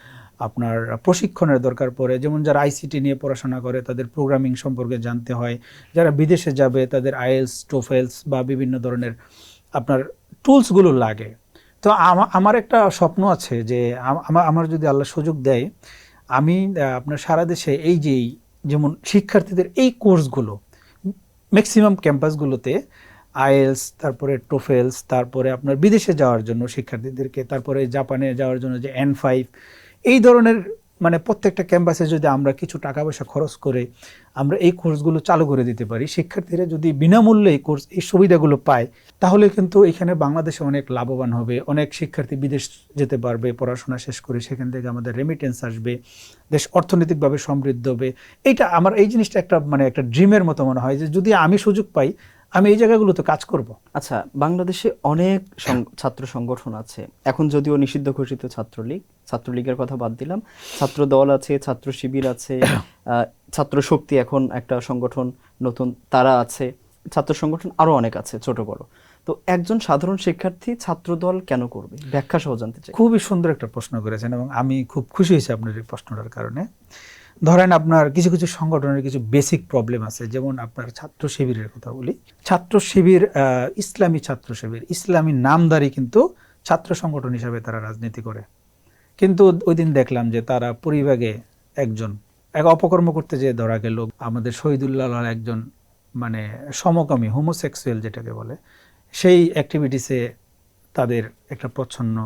আপনার প্রশিক্ষণের দরকার পড়ে। যেমন যারা আইসিটি নিয়ে পড়াশোনা করে তাদের প্রোগ্রামিং সম্পর্কে জানতে হয়, যারা বিদেশে যাবে তাদের আইএলস, টোফেলস বা বিভিন্ন ধরনের আপনার টুলসগুলো লাগে। তো আমার একটা স্বপ্ন আছে যে আমার যদি আল্লাহ সুযোগ দেয়, আমি আপনার সারা দেশে এই যে যেমন শিক্ষার্থীদের এই কোর্সগুলো ম্যাক্সিমাম ক্যাম্পাসগুলোতে আইএলস, তারপরে টোফেলস, তারপরে আপনার বিদেশে যাওয়ার জন্য শিক্ষার্থীদেরকে, তারপরে জাপানে যাওয়ার জন্য যে N5, এই ধরনের মানে প্রত্যেকটা ক্যাম্পাসে যদি আমরা কিছু টাকা পয়সা খরচ করে আমরা এই কোর্সগুলো চালু করে দিতে পারি, শিক্ষার্থীরা যদি বিনামূল্যে এই সুবিধাগুলো পায়, তাহলে কিন্তু এখানে বাংলাদেশে অনেক লাভবান হবে। অনেক শিক্ষার্থী বিদেশ যেতে পারবে পড়াশোনা শেষ করে, সেখান থেকে আমাদের রেমিটেন্স আসবে, দেশ অর্থনৈতিকভাবে সমৃদ্ধ হবে। এইটা আমার এই জিনিসটা একটা মানে একটা ড্রিমের মতো মনে হয় যে যদি আমি সুযোগ পাই আমি এই জায়গাগুলোতে কাজ করব। আচ্ছা, বাংলাদেশে অনেক ছাত্র সংগঠন আছে, এখন যদিও নিষিদ্ধ ঘোষিত ছাত্রলীগের কথা বাদ দিলাম, ছাত্র দল আছে, ছাত্র শিবির আছে, ছাত্র শক্তি এখন একটা সংগঠন নতুন, তারা আছে, ছাত্র সংগঠন আরো অনেক আছে ছোট বড়। তো একজন সাধারণ শিক্ষার্থী ছাত্র দল কেন করবে, ব্যাখ্যা সহ জানতে চাই। খুবই সুন্দর একটা প্রশ্ন করেছেন এবং আমি খুব খুশি হয়েছি আপনার এই প্রশ্নটার কারণে। ধরেন আপনার কিছু সংগঠনের কিছু বেসিক প্রবলেম আছে, যেমন আপনার ছাত্র শিবিরের কথা বলি। ছাত্র শিবির ইসলামী ছাত্র শিবির, ইসলামী নামদারি কিন্তু ছাত্র সংগঠন হিসাবে তারা রাজনীতি করে, কিন্তু ওই দিন দেখলাম যে তারা পরিবাগে এক অপকর্ম করতে যেয়ে ধরা গেল। আমাদের শহীদুল্লাহ একজন মানে সমকামী, হোমোসেক্সুয়াল যেটাকে বলে, সেই অ্যাক্টিভিটিসে তাদের একটা প্রচ্ছন্ন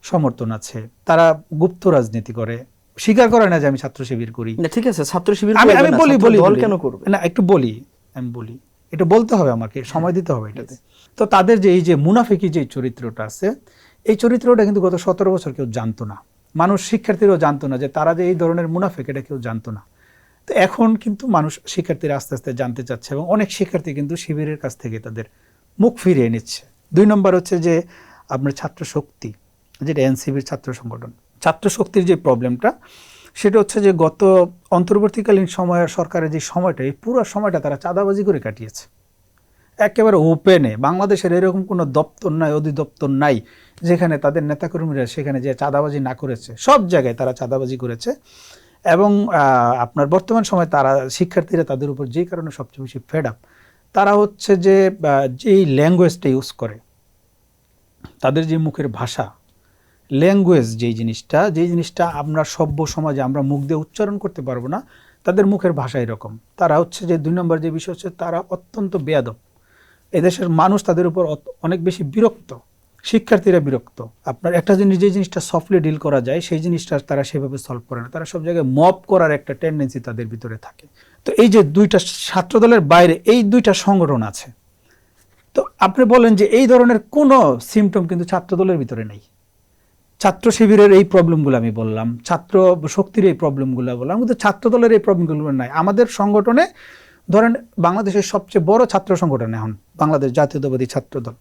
সমর্থন আছে, তারা গুপ্ত রাজনীতি করে, স্বীকার করে না যে আমি ছাত্র শিবির করি। না ঠিক আছে, ছাত্র শিবির আমি করবে আমি না, বলি ছাত্র বলি দল বলি। কেন করবে? না একটু বলি, আমি বলি, এটা বলতে হবে, আমাকে সময় দিতে হবে এটাতে। তো তাদের যে এই যে মুনাফিকি যে চরিত্রটা আছে, এই চরিত্রটা কিন্তু গত 17 বছর কেউ জানতো না, মানুষ শিক্ষার্থীরাও জানতো না যে তারা যে এই ধরনের মুনাফিক, এটা কেউ জানতো না। তো এখন কিন্তু মানুষ, শিক্ষার্থীরা আস্তে আস্তে জানতে চাচ্ছে, এবং অনেক শিক্ষার্থী কিন্তু শিবিরের কাছ থেকে তাদের মুখ ফিরিয়ে নিচ্ছে। 2 নম্বর হচ্ছে যে আপনার ছাত্র শক্তি, যেটা এনসিপির ছাত্র সংগঠন, ছাত্র শক্তির যে প্রবলেমটা, সেটা হচ্ছে যে গত অন্তর্বর্তীকালীন সময় সরকারের যে সময়টা, এই পুরো সময়টা তারা চাঁদাবাজি করে কাটিয়েছে একেবারে ওপেনে। বাংলাদেশের এরকম কোনো দপ্তর নাই, অধিদপ্তর নাই যেখানে তাদের নেতাকর্মীরা সেখানে যে চাঁদাবাজি না করেছে। সব জায়গায় তারা চাঁদাবাজি করেছে। এবং আপনার বর্তমান সময় তারা, শিক্ষার্থীরা তাদের উপর যেই কারণে সবচেয়ে বেশি ফেড আপ, তারা হচ্ছে যে যেই ল্যাঙ্গুয়েজটা ইউজ করে, তাদের যে মুখের ভাষা, ল্যাঙ্গুয়েজ যেই জিনিসটা আমরা সভ্য সমাজে আমরা মুখ দিয়ে উচ্চারণ করতে পারবো না, তাদের মুখের ভাষা এরকম। তারা হচ্ছে যে 2 নম্বর যে বিষয় হচ্ছে, তারা অত্যন্ত বেয়াদব। এদেশের মানুষ তাদের উপর অনেক বেশি বিরক্ত, শিক্ষার্থীরা বিরক্ত। আপনার একটা জিনিস, যে জিনিসটা সফটলি ডিল করা যায়, সেই জিনিসটা তারা সেভাবে সলভ করে না। তারা সব জায়গায় মব করার একটা টেন্ডেন্সি তাদের ভিতরে থাকে। তো এই যে 2টা ছাত্রদলের বাইরে এই 2টা সংগঠন আছে, তো আপনি বলেন যে এই ধরনের কোনো সিমটম কিন্তু ছাত্রদলের ভিতরে নেই। ছাত্র শিবিরের এই প্রবলেমগুলো আমি বললাম, ছাত্র শক্তির এই প্রবলেমগুলো বললাম, কিন্তু ছাত্রদলের এই প্রবলেমগুলো নাই। আমাদের সংগঠনে ধরেন বাংলাদেশের সবচেয়ে বড় ছাত্র সংগঠন এখন বাংলাদেশ জাতীয়তাবাদী ছাত্রদল,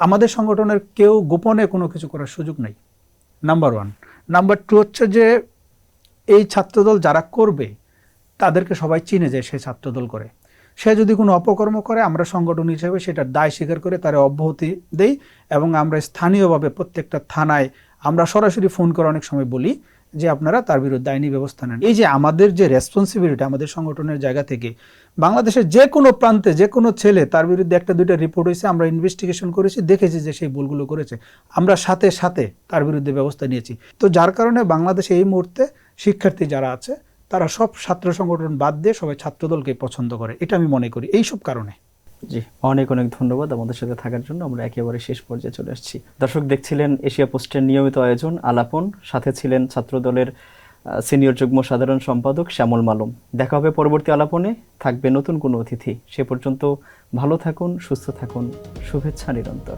আমাদের সংগঠনের কেউ গোপনে কোনো কিছু করার সুযোগ নেই, নাম্বার 1। নাম্বার 2 হচ্ছে যে এই ছাত্রদল যারা করবে তাদেরকে সবাই চিনে যায় সে ছাত্রদল করে। সে যদি কোনো অপকর্ম করে, আমরা সংগঠন হিসেবে সেটার দায় স্বীকার করে তার অব্যাহতি দেই, এবং আমরা স্থানীয়ভাবে প্রত্যেকটা থানায় আমরা সরাসরি ফোন করে অনেক সময় বলি যে আপনারা তার বিরুদ্ধে আইনি ব্যবস্থা নেন। এই যে আমাদের যে রেসপন্সিবিলিটি, আমাদের সংগঠনের জায়গা থেকে বাংলাদেশের যে কোনো প্রান্তে যে কোনো ছেলে তার বিরুদ্ধে 1-2টা রিপোর্ট হয়েছে, আমরা ইনভেস্টিগেশন করেছি, দেখেছি যে সেই ভুলগুলো করেছে, আমরা সাথে সাথে তার বিরুদ্ধে ব্যবস্থা নিয়েছি। তো যার কারণে বাংলাদেশে এই মুহূর্তে শিক্ষার্থী যারা আছে, তারা সব ছাত্র সংগঠন বাদ দিয়ে সবাই ছাত্রদলকে পছন্দ করে, এটা আমি মনে করি এইসব কারণে। জি, অনেক অনেক ধন্যবাদ আমাদের সাথে থাকার জন্য। আমরা একেবারে শেষ পর্যায়ে চলে আসছি। দর্শক দেখছিলেন এশিয়া পোস্টের নিয়মিত আয়োজন আলাপন, সাথে ছিলেন ছাত্রদলের সিনিয়র যুগ্ম সাধারণ সম্পাদক শ্যামল মালুম। দেখা হবে পরবর্তী আলাপনে, থাকবে নতুন কোনো অতিথি। সে পর্যন্ত ভালো থাকুন, সুস্থ থাকুন, শুভেচ্ছা নিরন্তর।